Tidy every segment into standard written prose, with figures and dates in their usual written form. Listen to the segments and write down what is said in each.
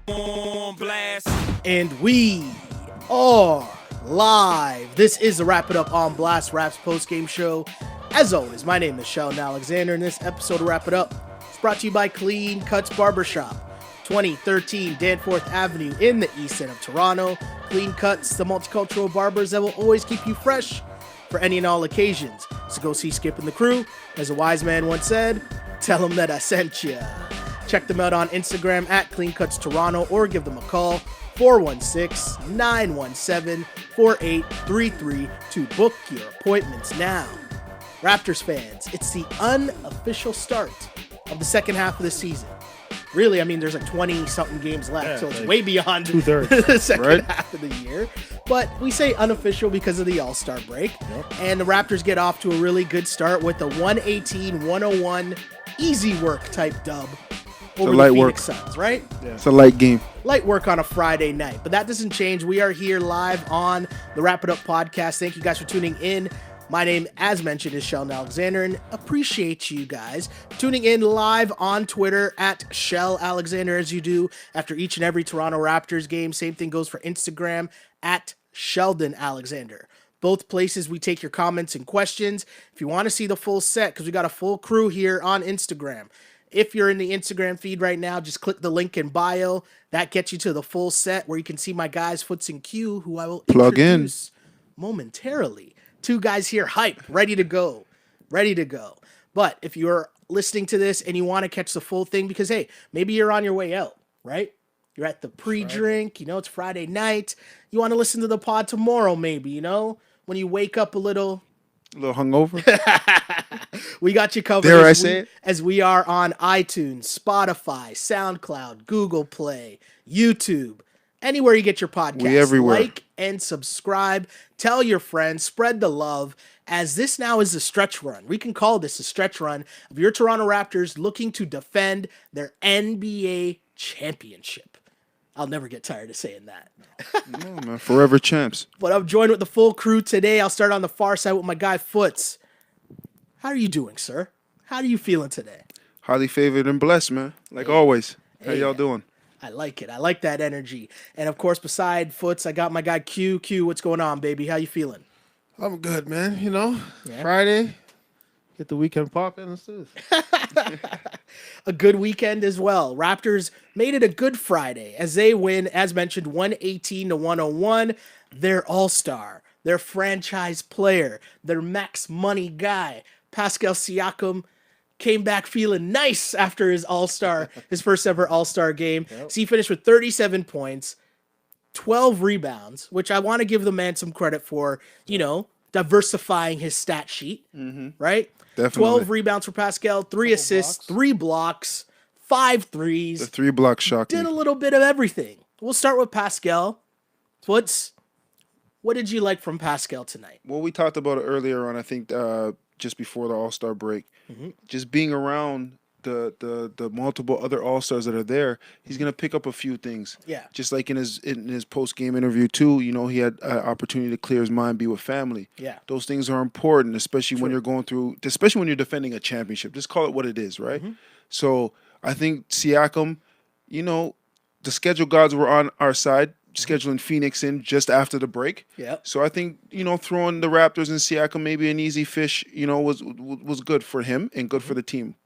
On blast. And we are live. This is the Wrap It Up on Blast Raps postgame show. As always, my name is Sheldon Alexander, and this episode of Wrap It Up is brought to you by Clean Cuts Barbershop, 2013 Danforth Avenue in the east end of Toronto. Clean Cuts, the multicultural barbers that will always keep you fresh for any and all occasions. So go see Skip and the crew. As a wise man once said, tell them that I sent you. Check them out on Instagram at Clean Cuts Toronto or give them a call, 416-917-4833 to book your appointments now. Raptors fans, it's the unofficial start of the second half of the season. Really, I mean, there's like 20-something games left, so it's like way beyond two-thirds, the second right? half of the year. But we say unofficial because of the All-Star break. Yep. And the Raptors get off to a really good start with a 118-101 easy work type dub over the Phoenix Suns, right? Yeah. It's a light game. Light work on a Friday night, but that doesn't change. We are here live on the Wrap It Up podcast. Thank you guys for tuning in. My name, as mentioned, is Sheldon Alexander, and appreciate you guys tuning in live on Twitter at Shell Alexander, as you do after each and every Toronto Raptors game. Same thing goes for Instagram at Sheldon Alexander. Both places we take your comments and questions. If you want to see the full set, because we got a full crew here on Instagram. If you're in the Instagram feed right now, just click the link in bio. That gets you to the full set where you can see my guys, Foots and Q, who I will Plug in introduce momentarily. Two guys here, hype, ready to go. But if you're listening to this and you want to catch the full thing, because, hey, maybe you're on your way out, right? You're at the pre-drink, it's Friday night. You want to listen to the pod tomorrow, maybe, when you wake up a little hungover. We got you covered. Dare I say it? As we are on iTunes, Spotify, SoundCloud, Google Play, YouTube, anywhere you get your podcast. We everywhere. Like and subscribe. Tell your friends. Spread the love. As this now is a stretch run. We can call this a stretch run of your Toronto Raptors looking to defend their NBA championship. I'll never get tired of saying that. No, man, forever champs. But I'm joined with the full crew today. I'll start on the far side with my guy Foots. How are you doing, sir? How are you feeling today? Highly favored and blessed, man. Like always. How y'all doing? I like it. I like that energy. And of course, beside Foots, I got my guy Q. Q, what's going on, baby? How you feeling? I'm good, man. Yeah. Friday, get the weekend popping. Let's do this. A good weekend as well. Raptors made it a good Friday as they win, as mentioned, 118-101. Their all-star, their franchise player, their max money guy, Pascal Siakam, came back feeling nice after his his first ever All-Star game. Yep. So he finished with 37 points, 12 rebounds, which I want to give the man some credit for, diversifying his stat sheet, right? Definitely. 12 rebounds for Pascal, 3 assists, blocks. 3 blocks, 5 threes. The 3 block shocked Did a me. little bit of everything. We'll start with Pascal. What did you like from Pascal tonight? Well, we talked about it earlier on, I think, just before the All-Star break. Just being around the multiple other All-Stars that are there, he's going to pick up a few things. Yeah. Just like in his post-game interview, too, he had an opportunity to clear his mind, be with family. Yeah. Those things are important, especially when you're especially when you're defending a championship. Just call it what it is, right? So I think Siakam, the schedule gods were on our side, scheduling Phoenix in just after the break. Yep. So I think, throwing the Raptors and Siakam maybe an easy fish, was good for him and good for the team.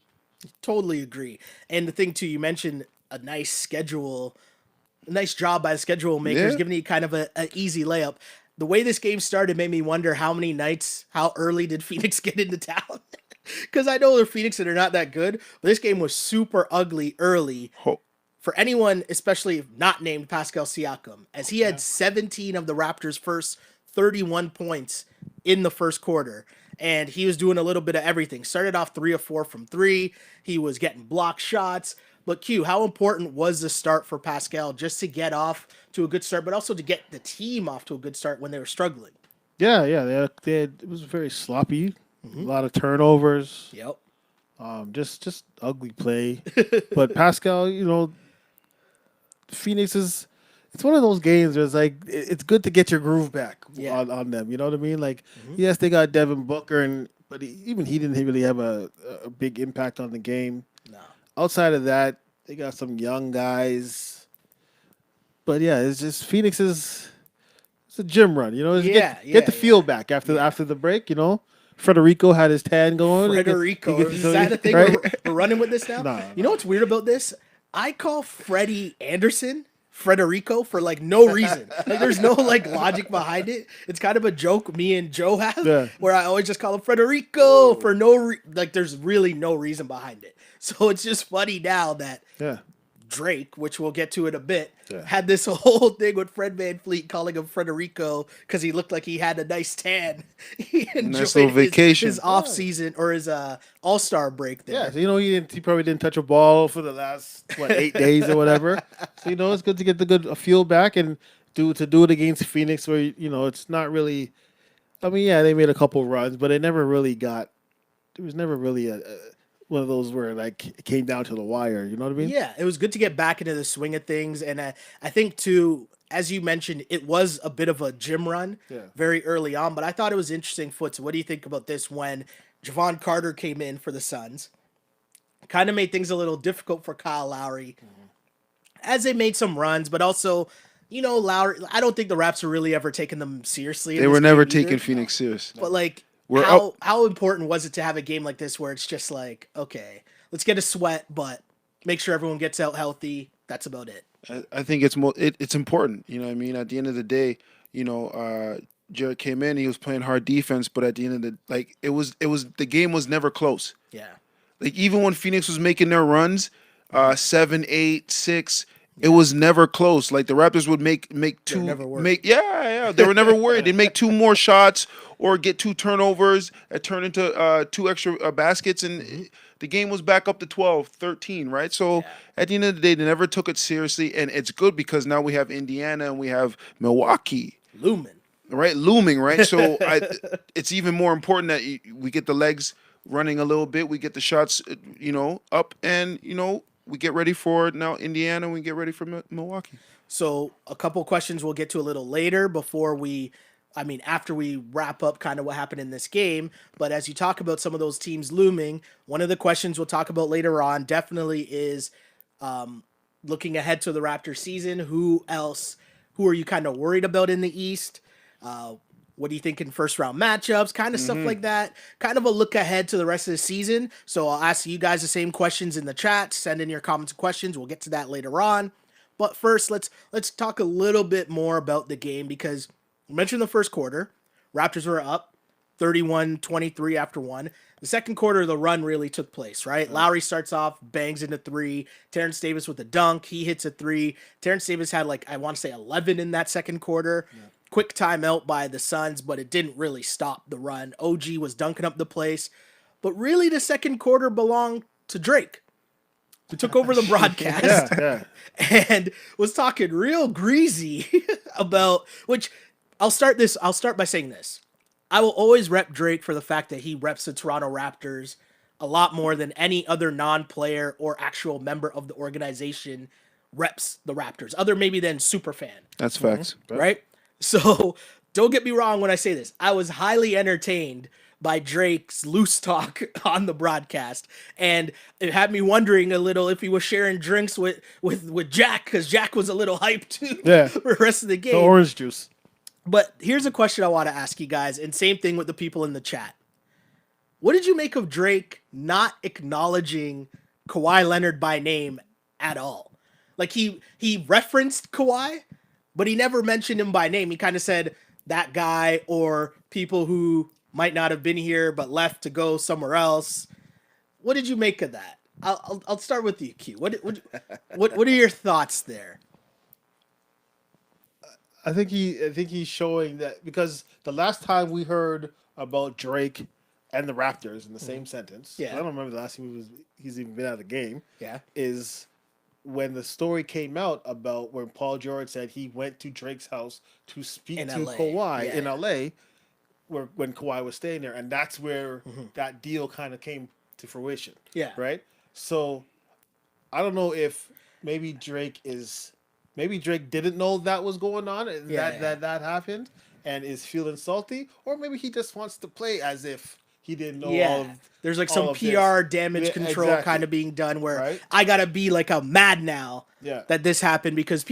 Totally agree. And the thing, too, you mentioned a nice job by the schedule makers, Yeah. giving you kind of an easy layup. The way this game started made me wonder how early did Phoenix get into town? Because I know they're Phoenix and they're not that good, but this game was super ugly early. For anyone, especially not named Pascal Siakam, as he had 17 of the Raptors' first 31 points in the first quarter. And he was doing a little bit of everything. Started off 3 of 4 from 3. He was getting block shots. But Q, how important was the start for Pascal just to get off to a good start, but also to get the team off to a good start when they were struggling? Yeah. It was very sloppy. A lot of turnovers. Yep. Just ugly play. But Pascal, Phoenix it's one of those games where it's like it's good to get your groove back on them. You know what I mean? Like, yes, they got Devin Booker, but he didn't really have a big impact on the game. No. Outside of that, they got some young guys. But yeah, it's just Phoenix is it's a gym run. You know, Just Yeah, get the feel yeah. back after the break. You know, Federico had his tan going. Frederico. Is that a thing? right? We're running with this now? No, You know what's weird about this? I call Freddie Anderson Frederico for like no reason. Like there's no like logic behind it. It's kind of a joke me and Joe have Yeah. where I always just call him Frederico for like there's really no reason behind it. So it's just funny now that Yeah. Drake, which we'll get to in a bit, Yeah. had this whole thing with Fred VanVleet calling him Frederico because he looked like he had a nice tan. He enjoyed little vacation. his off season or his all-star break there. Yeah, so, he probably didn't touch a ball for the last 8 days or whatever. So it's good to get a feel back and do it against Phoenix, where it's not really. I mean, yeah, they made a couple runs, but it never really got. It was never really a one of those where like it came down to the wire. You know what I mean? Yeah, it was good to get back into the swing of things, and I think too, as you mentioned, it was a bit of a gym run very early on. But I thought it was interesting. Foots, what do you think about this when Javon Carter came in for the Suns? Kind of made things a little difficult for Kyle Lowry as they made some runs, but also, Lowry. I don't think the Raps are really ever taking them seriously. They were never taking Phoenix serious. But like, We're how important was it to have a game like this where it's just like, okay, let's get a sweat, but make sure everyone gets out healthy. That's about it. I think it's important. You know what I mean? At the end of the day, Jared came in, he was playing hard defense, but at the end of the game was never close. Yeah. Like even when Phoenix was making their runs, 7, 8, 6, it was never close. Like the Raptors would make two, they were never worried. They'd make two more shots or get two turnovers and turn into two extra baskets, and the game was back up to 12, 13, right? So at the end of the day, they never took it seriously, and it's good because now we have Indiana and we have Milwaukee looming, right? So it's even more important that we get the legs running a little bit, we get the shots, up, and we get ready for now Indiana, we get ready for Milwaukee. So a couple questions we'll get to a little later after we wrap up kind of what happened in this game. But as you talk about some of those teams looming, one of the questions we'll talk about later on definitely is looking ahead to the Raptors season. Who are you kind of worried about in the East? What do you think in first round matchups? Kind of stuff like that. Kind of a look ahead to the rest of the season. So I'll ask you guys the same questions in the chat. Send in your comments and questions. We'll get to that later on. But first, let's talk a little bit more about the game because we mentioned the first quarter. Raptors were up 31-23 after one. The second quarter, the run really took place, right? Lowry starts off, bangs into three. Terrence Davis with a dunk. He hits a three. Terrence Davis had 11 in that second quarter. Yeah. Quick timeout by the Suns, but it didn't really stop the run. OG was dunking up the place. But really, the second quarter belonged to Drake, who took over the broadcast and was talking real greasy about, which I'll start by saying this. I will always rep Drake for the fact that he reps the Toronto Raptors a lot more than any other non-player or actual member of the organization reps the Raptors, other maybe than super fan. That's facts. Right? So don't get me wrong when I say this. I was highly entertained by Drake's loose talk on the broadcast, and it had me wondering a little if he was sharing drinks with Jack, because Jack was a little hyped too for the rest of the game. The orange juice. But here's a question I want to ask you guys, and same thing with the people in the chat. What did you make of Drake not acknowledging Kawhi Leonard by name at all? Like he referenced Kawhi, but he never mentioned him by name. He kind of said that guy or people who might not have been here but left to go somewhere else. What did you make of that? I'll start with you, Q. What are your thoughts there? I think he's showing that because the last time we heard about Drake and the Raptors in the same sentence, I don't remember the last time he's even been out of the game. Is when the story came out about when Paul George said he went to Drake's house to speak to Kawhi in LA, when Kawhi was staying there, and that's where that deal kind of came to fruition. Right. So I don't know if maybe Drake didn't know that was going on and that happened and is feeling salty, or maybe he just wants to play as if he didn't know all of. There's like some PR damage control kind of being done where I gotta be like a mad now that this happened because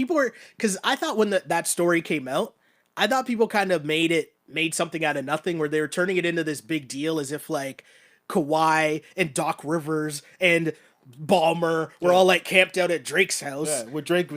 I thought when that story came out, I thought people kind of made something out of nothing where they were turning it into this big deal as if like Kawhi and Doc Rivers and Ballmer were all like camped out at Drake's house. Yeah, with Drake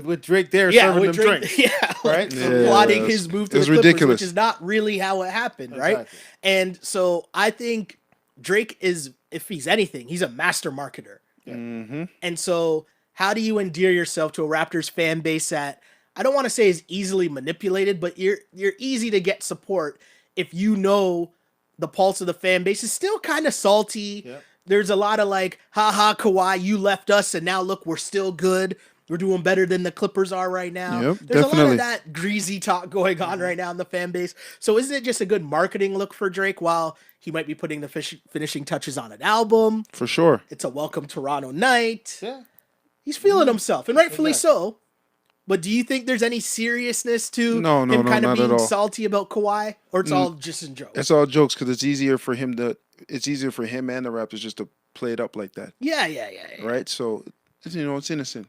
there serving them drinks. Yeah, right? Plotting his move to the Clippers, ridiculous. Which is not really how it happened, right? And so I think Drake is, if he's anything, he's a master marketer. Yeah. Mm-hmm. And so how do you endear yourself to a Raptors fan base that I don't want to say is easily manipulated, but you're easy to get support if you know the pulse of the fan base is still kind of salty. Yep. There's a lot of like, haha, Kawhi, you left us, and now look, we're still good. We're doing better than the Clippers are right now. Yep, There's definitely. a lot of that greasy talk going on right now in the fan base. So isn't it just a good marketing look for Drake while he might be putting the finishing touches on an album? For sure. It's a welcome Toronto night. Yeah. He's feeling himself, and rightfully so. But do you think there's any seriousness to him kind of being salty about Kawhi? Or it's all just in jokes? It's all jokes because it's easier for him and the Raptors just to play it up like that. Yeah. Right? So, it's innocent.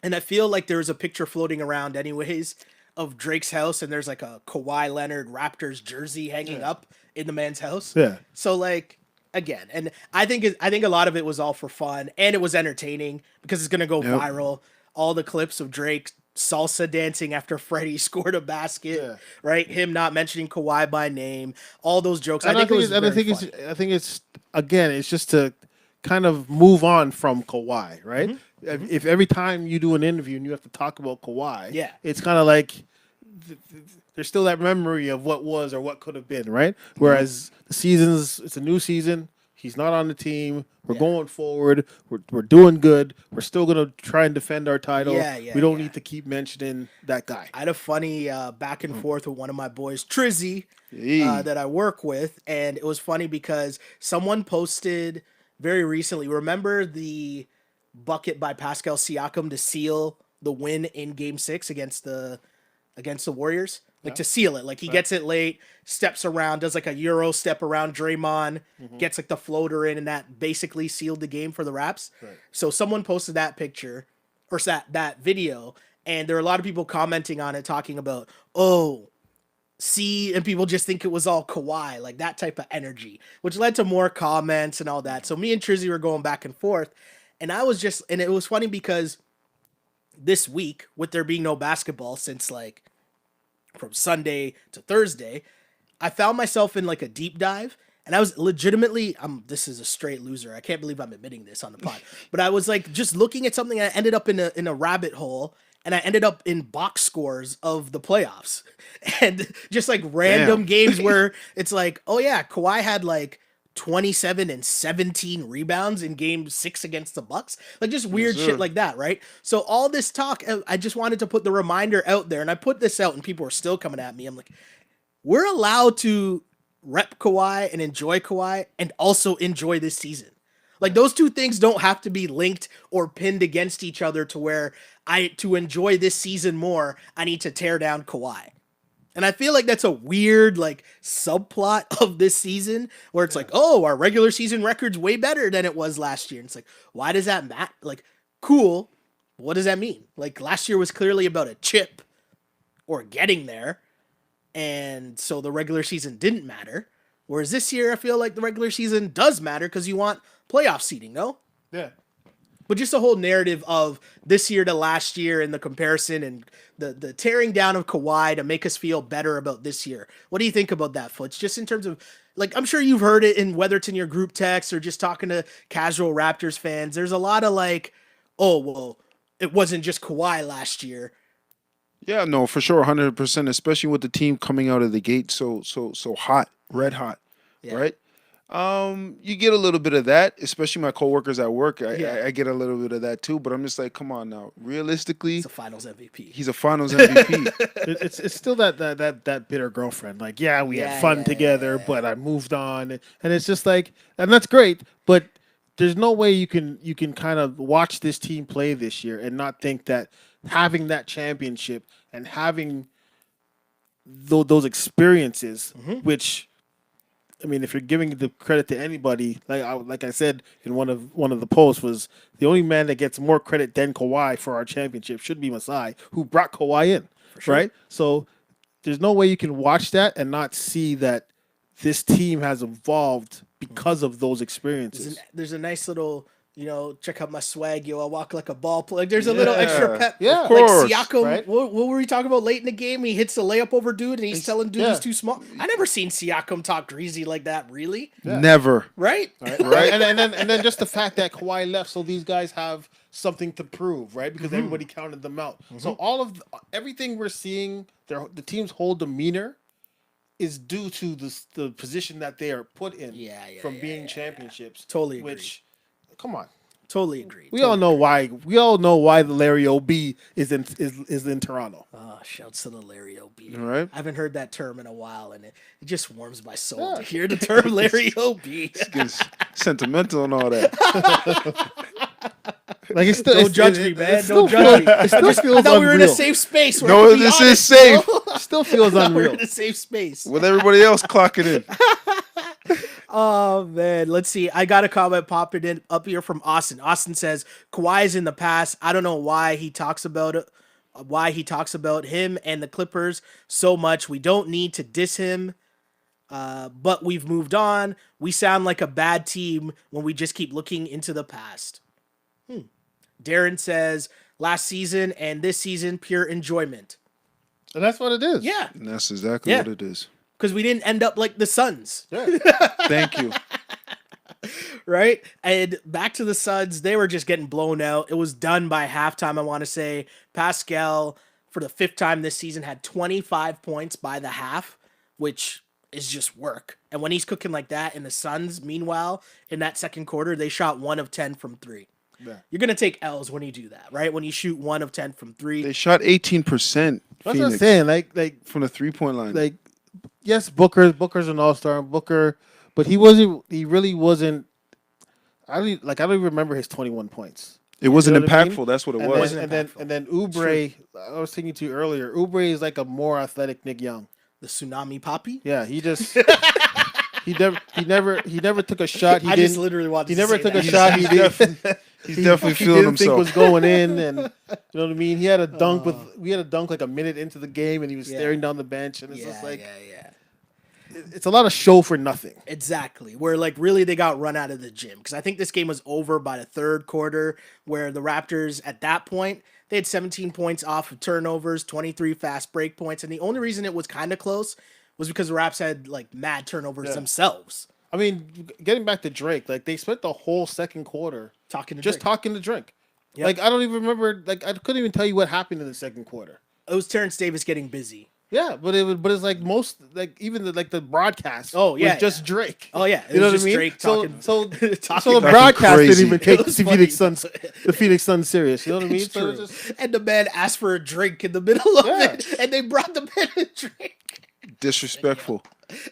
And I feel like there was a picture floating around anyways of Drake's house, and there's like a Kawhi Leonard Raptors jersey hanging up in the man's house. Yeah. So like, again, and I think a lot of it was all for fun, and it was entertaining because it's gonna go viral. All the clips of Drake salsa dancing after Freddie scored a basket, right? Him not mentioning Kawhi by name, all those jokes. And I think it's again, it's just to kind of move on from Kawhi, right? Mm-hmm. If every time you do an interview and you have to talk about Kawhi, it's kind of like there's still that memory of what was or what could have been, right? Whereas it's a new season. He's not on the team. We're going forward. We're doing good. We're still going to try and defend our title. We don't need to keep mentioning that guy. I had a funny back and forth with one of my boys, Trizzy, that I work with. And it was funny because someone posted very recently, remember the bucket by Pascal Siakam to seal the win in Game 6 against the Warriors? Like to seal it. Like he gets it late, steps around, does like a Euro step around Draymond, gets like the floater in, and that basically sealed the game for the Raps. Right. So someone posted that picture, or that video, and there were a lot of people commenting on it, talking about, and people just think it was all Kawhi, like that type of energy, which led to more comments and all that. So me and Trizzy were going back and forth, and it was funny because this week, with there being no basketball since like from Sunday to Thursday, I found myself in like a deep dive, and I was legitimately, this is a straight loser. I can't believe I'm admitting this on the pod, but I was like just looking at something, and I ended up in a rabbit hole, and I ended up in box scores of the playoffs and just like random games where it's like, oh yeah, Kawhi had like 27 and 17 rebounds in Game 6 against the Bucks. Like just weird shit like that, right? So all this talk, I just wanted to put the reminder out there, and I put this out and people are still coming at me. I'm like, we're allowed to rep Kawhi and enjoy Kawhi and also enjoy this season. Like those two things don't have to be linked or pinned against each other to where to enjoy this season more, I need to tear down Kawhi. And I feel like that's a weird like subplot of this season where it's like, our regular season record's way better than it was last year. And it's like, why does that matter? Like, cool. What does that mean? Like last year was clearly about a chip or getting there. And so the regular season didn't matter. Whereas this year, I feel like the regular season does matter because you want playoff seeding, no? Yeah. But just the whole narrative of this year to last year and the comparison and the tearing down of Kawhi to make us feel better about this year. What do you think about that, Foots? Just in terms of, like, I'm sure you've heard it in whether it's in your group text or just talking to casual Raptors fans. There's a lot of like, it wasn't just Kawhi last year. Yeah, no, for sure, 100%, especially with the team coming out of the gate so hot, red hot, right? You get a little bit of that, especially my coworkers at work. I get a little bit of that too, but I'm just like, come on now. Realistically, he's a Finals MVP. He's a Finals MVP. It's still that bitter girlfriend. Like, we had fun together, but I moved on, and it's just like, and that's great, but there's no way you can kind of watch this team play this year and not think that having that championship and having those experiences, which I mean, if you're giving the credit to anybody, like I said in one of the posts, was the only man that gets more credit than Kawhi for our championship should be Masai, who brought Kawhi in, right? So there's no way you can watch that and not see that this team has evolved because of those experiences. There's a nice little, check out my swag, I walk like a ball player. Like, there's a little extra pep. Yeah, of course. Like Siakam, right? what were we talking about late in the game? He hits the layup over dude, and he's telling dude he's too small. I never seen Siakam talk greasy like that, really. Yeah. Never. Right? Right. and then just the fact that Kawhi left, so these guys have something to prove, right? Because everybody counted them out. So everything we're seeing, the team's whole demeanor is due to the position that they are put in from being championships. Totally agree. Come on. Totally agree. We all know why. We all know why the Larry O.B. is in Toronto. Oh, shouts to the Larry O.B. All right. I haven't heard that term in a while, and it just warms my soul to hear the term Larry O.B. It's sentimental and all that. Like it's still, don't judge me, man. Don't judge me. It still feels I thought we were in a unreal. safe space. No, this is safe. It still feels We're unreal. in a safe space. With everybody else clocking in. Oh, man. Let's see. I got a comment popping in up here from Austin. Austin says, Kawhi's in the past. I don't know why he talks about it, him and the Clippers so much. We don't need to diss him, but we've moved on. We sound like a bad team when we just keep looking into the past. Darren says, last season and this season, pure enjoyment. And that's what it is. Yeah. And that's exactly what it is. Because we didn't end up like the Suns. Yeah. Thank you. Right? And back to the Suns, they were just getting blown out. It was done by halftime, I want to say. Pascal, for the 5th time this season, had 25 points by the half, which is just work. And when he's cooking like that, and the Suns, meanwhile, in that second quarter, they shot 1 of 10 from 3. Yeah. You're going to take L's when you do that, right? When you shoot 1 of 10 from 3. They shot 18%. That's Phoenix, what I'm saying. Like from the 3-point line. Like, yes, Booker's an all-star. Booker, but he really wasn't. I don't even remember his 21 points. It wasn't impactful. I mean? That's what it was. And then Oubre, I was thinking to you earlier. Oubre is like a more athletic Nick Young. The tsunami poppy. Yeah, he just he never took a shot. I just literally wanted. He never to took say a that. shot. He's definitely he feeling didn't think himself. was going in, and you know what I mean. He had a dunk we had a dunk like a minute into the game, and he was staring down the bench, and it's just like, it's a lot of show for nothing. Exactly. Where like really they got run out of the gym, because I think this game was over by the 3rd quarter, where the Raptors at that point they had 17 points off of turnovers, 23 fast break points, and the only reason it was kind of close was because the Raps had like mad turnovers themselves. I mean, getting back to Drake, like they spent the whole second quarter talking to Drake. Yep. Like I don't even remember. Like I couldn't even tell you what happened in the second quarter. It was Terrence Davis getting busy. Yeah, but it's like most even the broadcast. Oh yeah, was just Drake. Oh yeah, you know what I mean. Drake talking, so talking the broadcast crazy. didn't even take the Phoenix Suns serious. You know what I mean? So and the man asked for a drink in the middle of it, and they brought the man a drink. Disrespectful.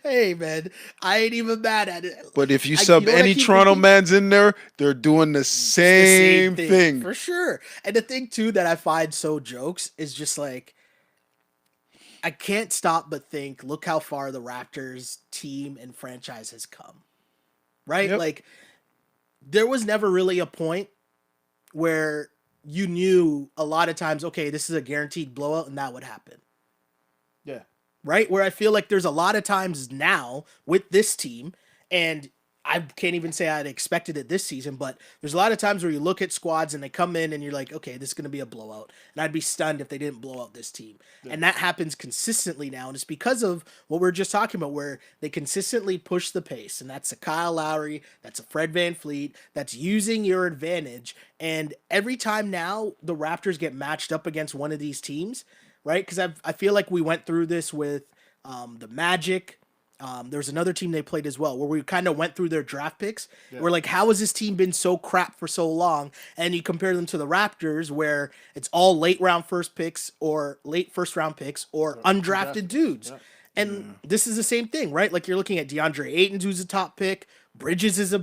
Hey man, I ain't even mad at it. But if you sub any Toronto mans in there, they're doing the same thing for sure. And the thing too that I find so jokes is just like, I can't stop but think, look how far the Raptors team and franchise has come. Right? Yep. Like there was never really a point where you knew a lot of times, okay, this is a guaranteed blowout and that would happen. Yeah. Right? Where I feel like there's a lot of times now with this team, and I can't even say I'd expected it this season, but there's a lot of times where you look at squads and they come in and you're like, okay, this is going to be a blowout. And I'd be stunned if they didn't blow out this team. Yeah. And that happens consistently now. And it's because of what we are just talking about, where they consistently push the pace. And that's a Kyle Lowry, that's a Fred VanVleet, that's using your advantage. And every time now the Raptors get matched up against one of these teams, right? Because I feel like we went through this with the Magic. There's another team they played as well, where we kind of went through their draft picks. Yeah. We're like, how has this team been so crap for so long? And you compare them to the Raptors, where it's all late first round picks or undrafted dudes. Yeah. And this is the same thing, right? Like you're looking at DeAndre Ayton, who's a top pick. Bridges is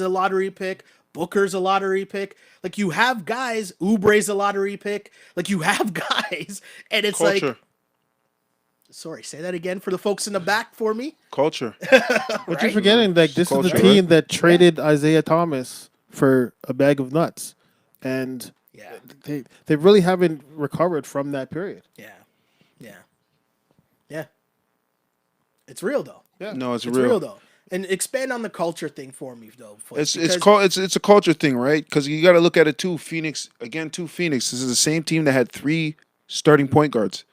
a lottery pick. Booker's a lottery pick. Like you have guys. Oubre's a lottery pick. Like you have guys, and it's like Sorry, say that again for the folks in the back for me. Culture. But you're forgetting, like, this is the team that traded Isaiah Thomas for a bag of nuts. And they really haven't recovered from that period. Yeah. It's real, though. Yeah. No, it's real, though. And expand on the culture thing for me, though. It's a culture thing, right? Because you got to look at it too. Phoenix. This is the same team that had 3 starting point guards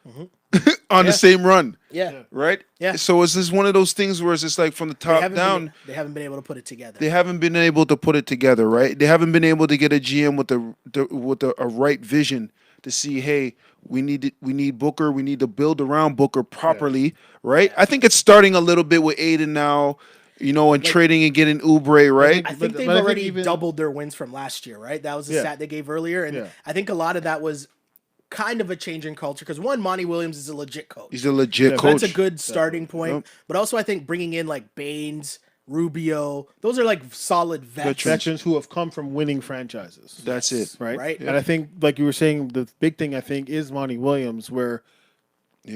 on the same run. Yeah. Right. Yeah. So is this one of those things where it's just like from the top down? They haven't been able to put it together. They haven't been able to put it together, right? They haven't been able to get a GM with a right vision to see, hey, we need Booker. We need to build around Booker properly, right? I think it's starting a little bit with Aiden now. And trading and getting Oubre, right? I think they've already doubled their wins from last year, right? That was the stat they gave earlier. And I think a lot of that was kind of a change in culture because, one, Monty Williams is a legit coach. He's a legit coach. That's a good starting point. Yep. But also I think bringing in like Baines, Rubio, those are like solid veterans who have come from winning franchises. That's it. Right? Yeah. And I think, like you were saying, the big thing I think is Monty Williams, where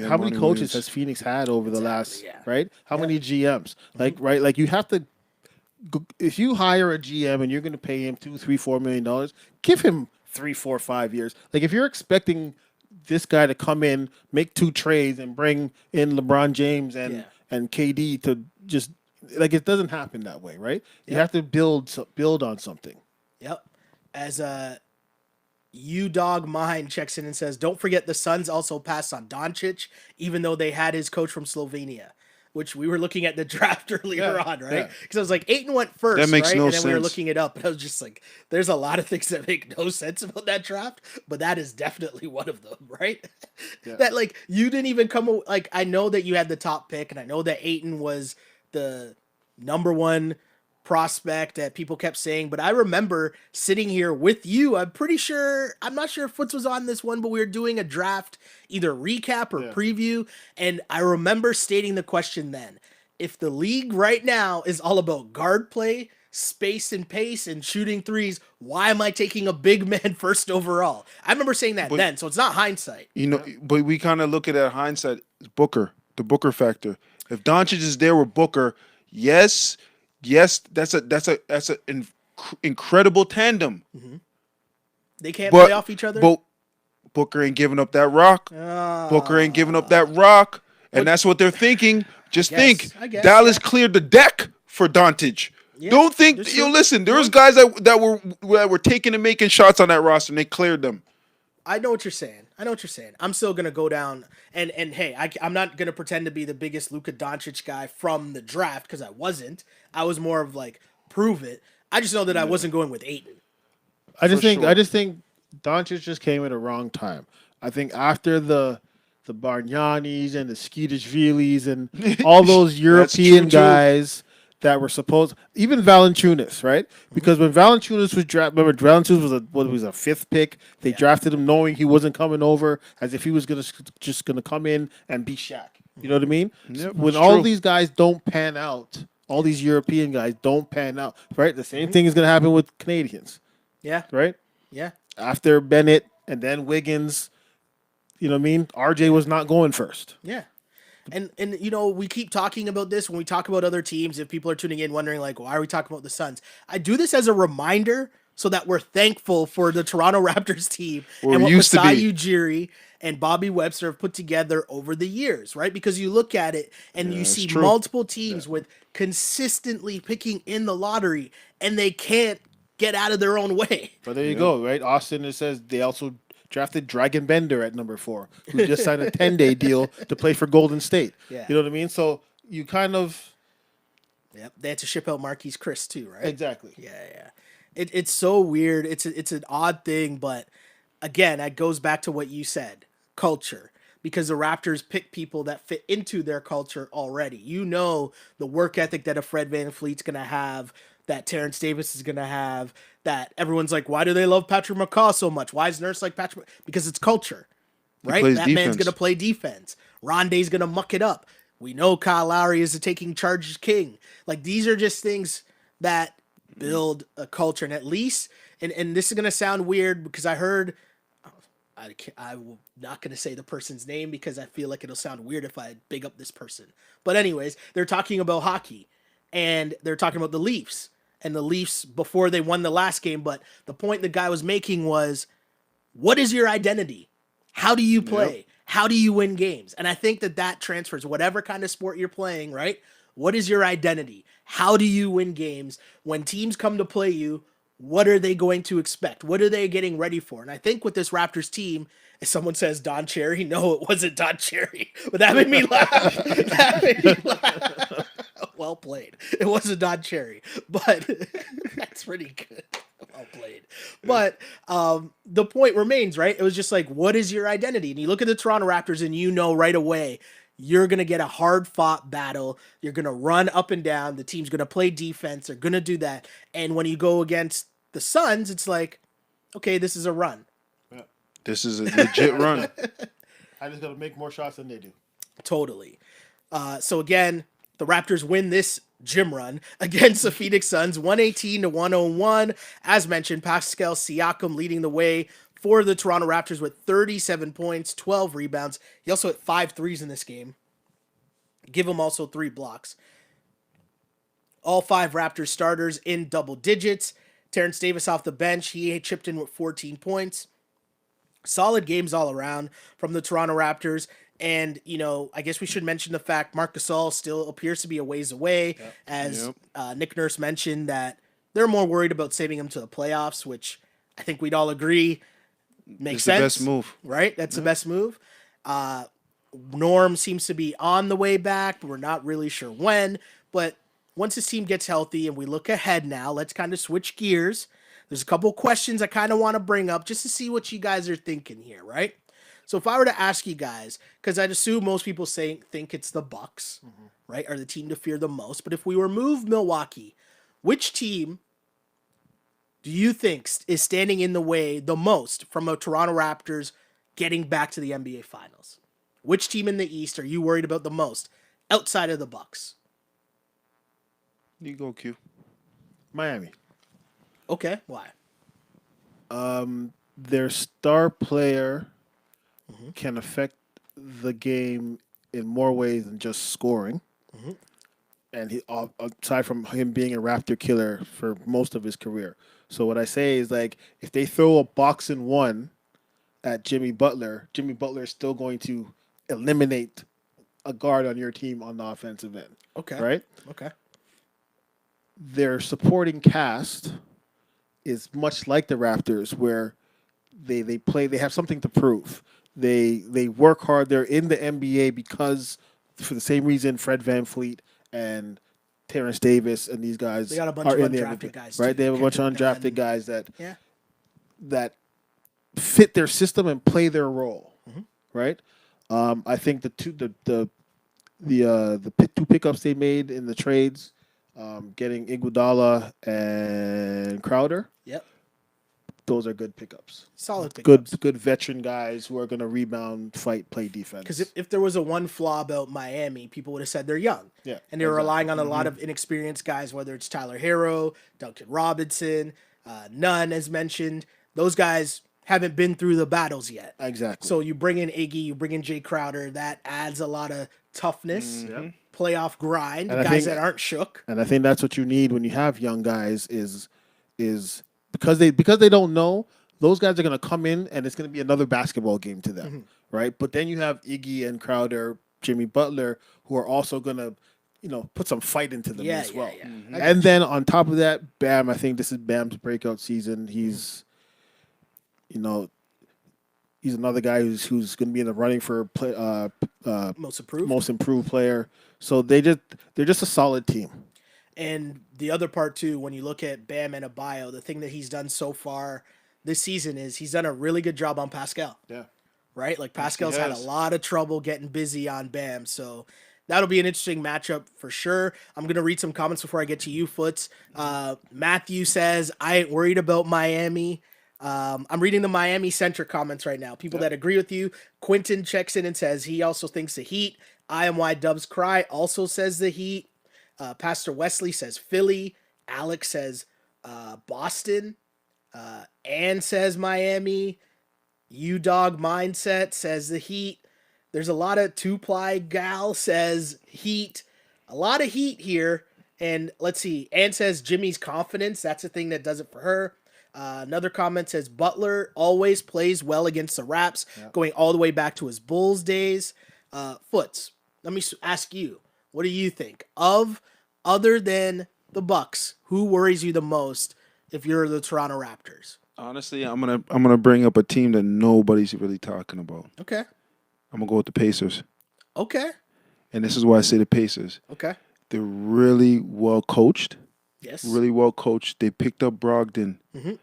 how many coaches has Phoenix had over the last, right? How many GMs? Like, right? Like, you have to, if you hire a GM and you're going to pay him $2, $3, $4 million, give him 3, 4, 5 years. Like, if you're expecting this guy to come in, make 2 trades, and bring in LeBron James and KD to just, like, it doesn't happen that way, right? You have to build on something. Yep. As U-Dog Mine checks in and says, don't forget the Suns also passed on Doncic, even though they had his coach from Slovenia, which we were looking at the draft earlier on, right? Because I was like, Ayton went first, that makes right? No and then sense. We were looking it up, and I was just like, there's a lot of things that make no sense about that draft, but that is definitely one of them, right? That, like, you didn't even come, like, I know that you had the top pick, and I know that Ayton was the number 1 prospect that people kept saying, but I remember sitting here with you. I'm not sure if Foots was on this one, but we were doing a draft, either recap or preview, and I remember stating the question then, if the league right now is all about guard play, space and pace, and shooting threes, why am I taking a big man first overall? I remember saying that then, so it's not hindsight. But we kind of look at that hindsight. Booker, the Booker factor. If Doncic is there with Booker, yes, that's an incredible tandem. Mm-hmm. They can't play off each other. But Booker ain't giving up that rock. Booker ain't giving up that rock, and that's what they're thinking. Just think, Dallas cleared the deck for Doncic. Yeah, don't think. Listen. There's guys that were taking and making shots on that roster, and they cleared them. I know what you're saying. I'm still gonna go down and hey, I'm not gonna pretend to be the biggest Luka Doncic guy from the draft because I wasn't. I was more of like prove it. I just know that I wasn't going with Ayton. I just think Doncic just came at a wrong time. I think after the Bargnanis and the Skeetishvilis and all those European guys that were supposed, even Valanciunas, right? Because when Valanciunas was drafted, remember Valanciunas was a 5th pick. They drafted him knowing he wasn't coming over, as if he was just gonna come in and be Shaq. You know what I mean? Yep, when all these guys don't pan out, all these European guys don't pan out, right? The same thing is gonna happen with Canadians. Yeah. Right? Yeah. After Bennett and then Wiggins, you know what I mean? RJ was not going first. Yeah. And we keep talking about this when we talk about other teams. If people are tuning in wondering, like, why are we talking about the Suns? I do this as a reminder so that we're thankful for the Toronto Raptors team and what Masai Ujiri and Bobby Webster have put together over the years, right? Because you look at it and you see multiple teams with consistently picking in the lottery, and they can't get out of their own way. But there you go, right? Austin, it says they also drafted Dragon Bender at number 4, who just signed a 10-day deal to play for Golden State. Yeah. You know what I mean? So you kind of... Yep, they had to ship out Marquise Chris too, right? Exactly. Yeah. It's so weird. It's an odd thing, but again, it goes back to what you said, culture. Because the Raptors pick people that fit into their culture already. You know the work ethic that a Fred VanVleet's going to have, that Terrence Davis is going to have, that everyone's like, why do they love Patrick McCaw so much? Why is Nurse like Patrick? Because it's culture, right? That man's going to play defense. Rondé's going to muck it up. We know Kyle Lowry is a taking charge king. Like, these are just things that build a culture. And at least, and this is going to sound weird because I heard I'm not going to say the person's name because I feel like it'll sound weird if I big up this person. But anyways, they're talking about hockey, and they're talking about the Leafs and the Leafs before they won the last game. But the point the guy was making was, what is your identity? How do you play? Yep. How do you win games? And I think that transfers whatever kind of sport you're playing, right? What is your identity? How do you win games? When teams come to play you, what are they going to expect? What are they getting ready for? And I think with this Raptors team, if someone says Don Cherry, no, it wasn't Don Cherry, but that made me laugh. Well played. It wasn't Don Cherry, but that's pretty good. Well played. But the point remains, right? It was just like, what is your identity? And you look at the Toronto Raptors and you know right away, you're going to get a hard-fought battle. You're going to run up and down. The team's going to play defense. They're going to do that. And when you go against the Suns, it's like, okay, this is a run. Yeah. This is a legit run. I just got to make more shots than they do. Totally. So again, the Raptors win this gym run against the Phoenix Suns, 118-101. As mentioned, Pascal Siakam leading the way for the Toronto Raptors with 37 points, 12 rebounds. He also hit 5 threes in this game. Give him also 3 blocks. All 5 Raptors starters in double digits. Terrence Davis off the bench. He chipped in with 14 points. Solid games all around from the Toronto Raptors. And, you know, I guess we should mention the fact Marc Gasol still appears to be a ways away. Yep. As Nick Nurse mentioned that they're more worried about saving him to the playoffs, which I think we'd all agree makes sense. It's the best move. Right? That's the best move. Norm seems to be on the way back, but we're not really sure when. But once his team gets healthy and we look ahead now, let's kind of switch gears. There's a couple questions I kind of want to bring up just to see what you guys are thinking here, right? So if I were to ask you guys, because I'd assume most people think it's the Bucks, right, are the team to fear the most. But if we remove Milwaukee, which team do you think is standing in the way the most from a Toronto Raptors getting back to the NBA Finals? Which team in the East are you worried about the most outside of the Bucks? You go, Q. Miami. Okay, why? Their star player can affect the game in more ways than just scoring. And he, aside from him being a Raptor killer for most of his career. So what I say is, like, if they throw a box and one at Jimmy Butler is still going to eliminate a guard on your team on the offensive end. Okay. Right? Okay. Their supporting cast is much like the Raptors, where they have something to prove. They work hard. They're in the NBA because, for the same reason, Fred VanVleet and Terrence Davis and these guys they got a bunch of undrafted guys, right? Too. They have a bunch of undrafted guys that fit their system and play their role, right? I think the two pickups they made in the trades, getting Iguodala and Crowder. Yep. Those are good pickups. Solid pickups. Good veteran guys who are going to rebound, fight, play defense. Because if there was a one flaw about Miami, people would have said they're young. Yeah. And they were relying on a lot of inexperienced guys, whether it's Tyler Herro, Duncan Robinson, Nunn, as mentioned. Those guys haven't been through the battles yet. Exactly. So you bring in Iggy, you bring in Jay Crowder, that adds a lot of toughness, playoff grind, and guys that aren't shook. And I think that's what you need when you have young guys is because they don't know, those guys are going to come in and it's going to be another basketball game to them, right? But then you have Iggy and Crowder, Jimmy Butler, who are also going to, put some fight into them as well. Yeah. And then on top of that, Bam, I think this is Bam's breakout season. He's, he's another guy who's going to be in the running for most improved player. So they're just a solid team. And the other part, too, when you look at Bam Adebayo, the thing that he's done so far this season is he's done a really good job on Pascal. Yeah. Right? Like, Pascal's had a lot of trouble getting busy on Bam. So that'll be an interesting matchup for sure. I'm going to read some comments before I get to you, Foots. Matthew says, I ain't worried about Miami. I'm reading the Miami-centric comments right now. People that agree with you. Quentin checks in and says he also thinks the Heat. I am why Dubs cry also says the Heat. Pastor Wesley says Philly. Alex says Boston. Ann says Miami. U-Dog Mindset says the Heat. There's a lot of two-ply gal says Heat. A lot of heat here. And let's see. Ann says Jimmy's confidence. That's the thing that does it for her. Another comment says Butler always plays well against the Raps, going all the way back to his Bulls days. Foots, let me ask you, what do you think of, other than the Bucks, who worries you the most if you're the Toronto Raptors? Honestly, I'm gonna bring up a team that nobody's really talking about. Okay. I'm gonna go with the Pacers. Okay. And this is why I say the Pacers. Okay. They're really well coached. Yes. Really well coached. They picked up Brogdon. Mm-hmm.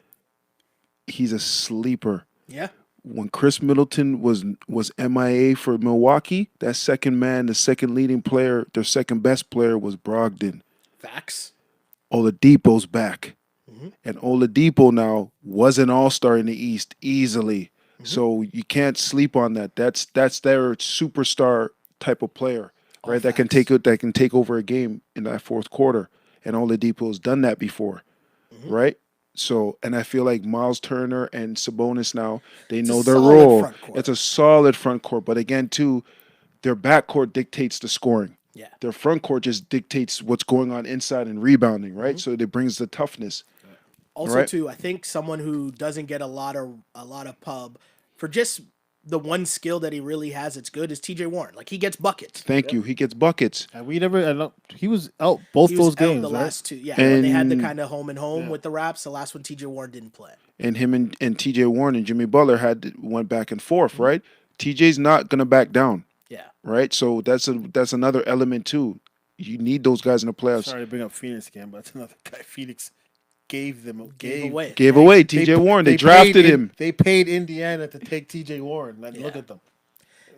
He's a sleeper. Yeah. When Chris Middleton was MIA for Milwaukee, that second man, the second leading player, their second best player was Brogdon. Facts. Oladipo's back. Mm-hmm. And Oladipo now was an all-star in the East easily. Mm-hmm. So you can't sleep on that. That's their superstar type of player, right? That can take over a game in that fourth quarter. And Oladipo's done that before, right? So, and I feel like Miles Turner and Sabonis now, they know their role. It's a solid front court. But again, too, their backcourt dictates the scoring. Yeah. Their front court just dictates what's going on inside and rebounding, right? So it brings the toughness. Also, too, I think someone who doesn't get a lot of pub for just the one skill that he really has that's good is TJ Warren. Like, he gets buckets. Thank you. He gets buckets. And he was out those games, the right? last two. Yeah, when they had the kind of home and home with the Raps, the last one TJ Warren didn't play. And him and TJ Warren and Jimmy Butler went back and forth, right? TJ's not going to back down. Yeah. Right? So that's another element too. You need those guys in the playoffs. Sorry to bring up Phoenix again, but that's another guy Phoenix gave away TJ Warren. They drafted him. They paid Indiana to take TJ Warren. Look at them.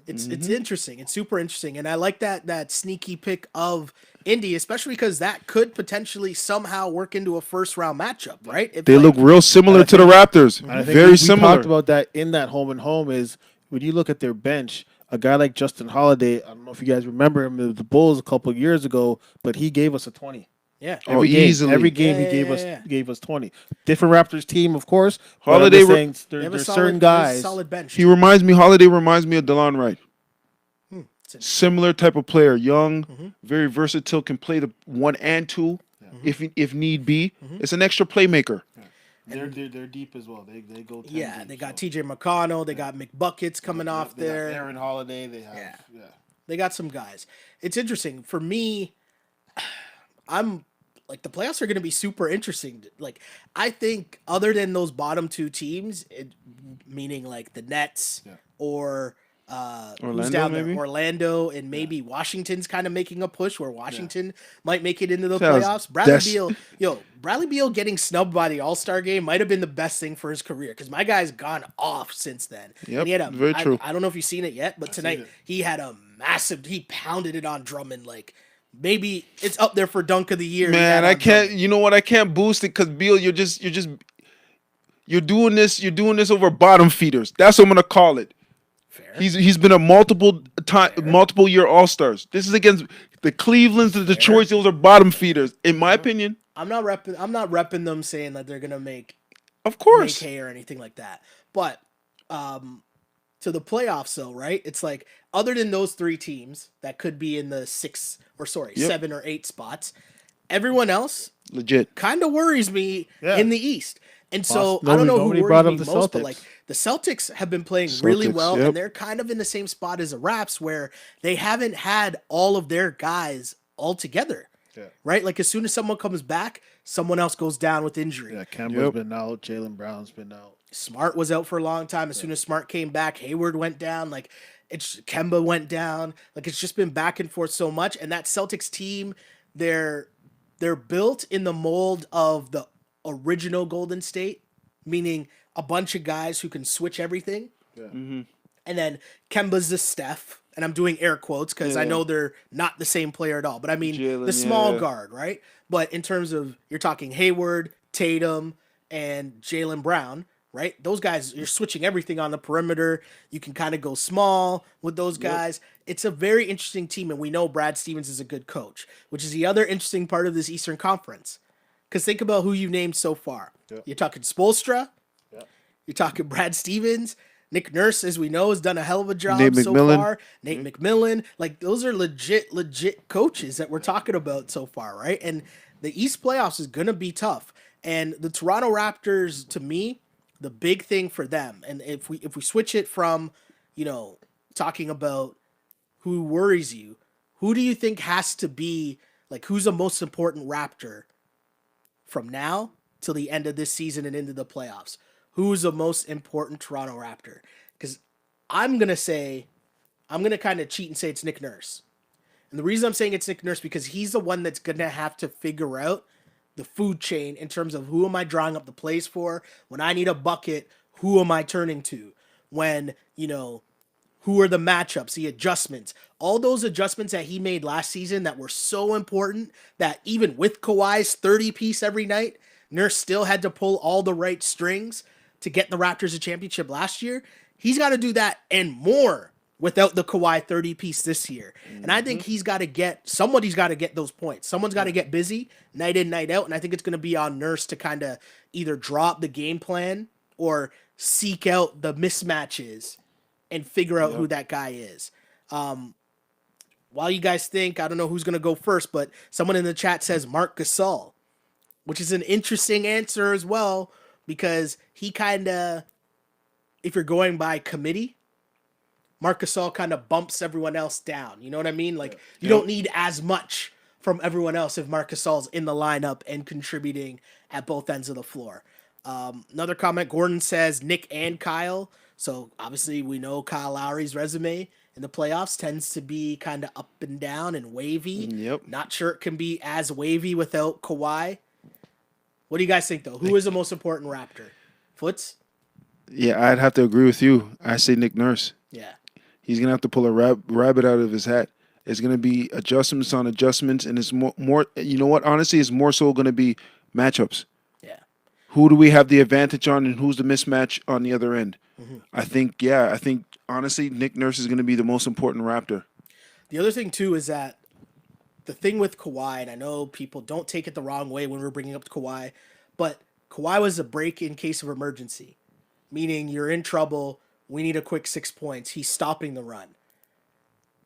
It's interesting. It's super interesting, and I like that sneaky pick of Indy, especially because that could potentially somehow work into a first round matchup, right? They look real similar to the Raptors. Very similar. We talked about that in that home and home is when you look at their bench. A guy like Justin Holiday, I don't know if you guys remember him with the Bulls a couple of years ago, but he gave us a 20. Yeah. Easily. Every game he gave us 20. Different Raptors team, of course. Holiday there's certain guys. Solid bench. Holiday reminds me of DeLon Wright. Similar type of player, young, very versatile, can play the 1 and 2 if need be. It's an extra playmaker. They're deep as well. They go 10 deep, they got TJ McConnell. They got McBuckets coming off there. Aaron Holiday. They have They got some guys. It's interesting for me. I'm like, the playoffs are going to be super interesting. Like, I think other than those bottom two teams, meaning like the Nets or who's down there, Orlando, and maybe Washington's kind of making a push where Washington might make it into the playoffs. Bradley Beal getting snubbed by the All-Star game might have been the best thing for his career because my guy's gone off since then. Yep, very true. I don't know if you've seen it yet, but tonight he had a massive. He pounded it on Drummond like. Maybe it's up there for dunk of the year. Man, I can't. You know what? I can't boost it because Beal, you're doing this. You're doing this over bottom feeders. That's what I'm gonna call it. Fair. He's been a multiple year All-Stars. This is against the Clevelands, the Detroits. Those are bottom feeders, in my opinion. I'm not repping them saying that they're gonna make hay or anything like that. But to the playoffs, though, right? It's like other than those three teams that could be in the 7 or 8 spots, everyone else legit kind of worries me in the East. And so I don't know who worries me most, but like the Celtics have been playing really well, and they're kind of in the same spot as the Raps where they haven't had all of their guys all together. Yeah. Right? Like as soon as someone comes back, someone else goes down with injury. Yeah, Kemba's been out, Jaylen Brown's been out. Smart was out for a long time. As soon as Smart came back, Hayward went down. Like Kemba went down. Like it's just been back and forth so much. And that Celtics team, they're built in the mold of the original Golden State, meaning a bunch of guys who can switch everything. Yeah. Mm-hmm. And then Kemba's the Steph, and I'm doing air quotes because I know they're not the same player at all. But I mean the small guard, right? But in terms of you're talking Hayward, Tatum, and Jaylen Brown. Right? Those guys, you're switching everything on the perimeter. You can kind of go small with those guys. It's a very interesting team, and we know Brad Stevens is a good coach, which is the other interesting part of this Eastern Conference. Because think about who you named so far. Yep. You're talking Spoelstra. Yep. You're talking Brad Stevens. Nick Nurse, as we know, has done a hell of a job Nate so McMillan. far. Nate McMillan, like those are legit coaches that we're talking about so far, right? And the East playoffs is going to be tough. And the Toronto Raptors, to me, the big thing for them, and if we switch it from, talking about who worries you, who do you think has to be, like, who's the most important Raptor from now till the end of this season and into the playoffs? Who's the most important Toronto Raptor? Because I'm going to kind of cheat and say it's Nick Nurse. And the reason I'm saying it's Nick Nurse because he's the one that's going to have to figure out the food chain in terms of who am I drawing up the plays for? When I need a bucket, who am I turning to? When, who are the matchups, the adjustments, all those adjustments that he made last season that were so important that even with Kawhi's 30-piece every night, Nurse still had to pull all the right strings to get the Raptors a championship last year. He's got to do that and more without the Kawhi 30-piece this year. And I think somebody's got to get those points. Someone's got to get busy night in, night out. And I think it's going to be on Nurse to kind of either drop the game plan or seek out the mismatches and figure out who that guy is. While you guys think, I don't know who's going to go first, but someone in the chat says Marc Gasol, which is an interesting answer as well, because he kind of, if you're going by committee, Marc Gasol kind of bumps everyone else down. You know what I mean? Like, you don't need as much from everyone else if Marc Gasol's in the lineup and contributing at both ends of the floor. Another comment, Gordon says Nick and Kyle. So obviously we know Kyle Lowry's resume in the playoffs tends to be kind of up and down and wavy. Yep. Not sure it can be as wavy without Kawhi. What do you guys think, though? Who is the most important Raptor? Foots? Yeah, I'd have to agree with you. I say Nick Nurse. Yeah. He's going to have to pull a rabbit out of his hat. It's going to be adjustments on adjustments, and it's more. You know what? Honestly, it's more so going to be matchups. Yeah. Who do we have the advantage on, and who's the mismatch on the other end? Mm-hmm. I think honestly, Nick Nurse is going to be the most important Raptor. The other thing too is that the thing with Kawhi, and I know people don't take it the wrong way when we're bringing up Kawhi, but Kawhi was a break in case of emergency, meaning you're in trouble. We need a quick 6 points. He's stopping the run.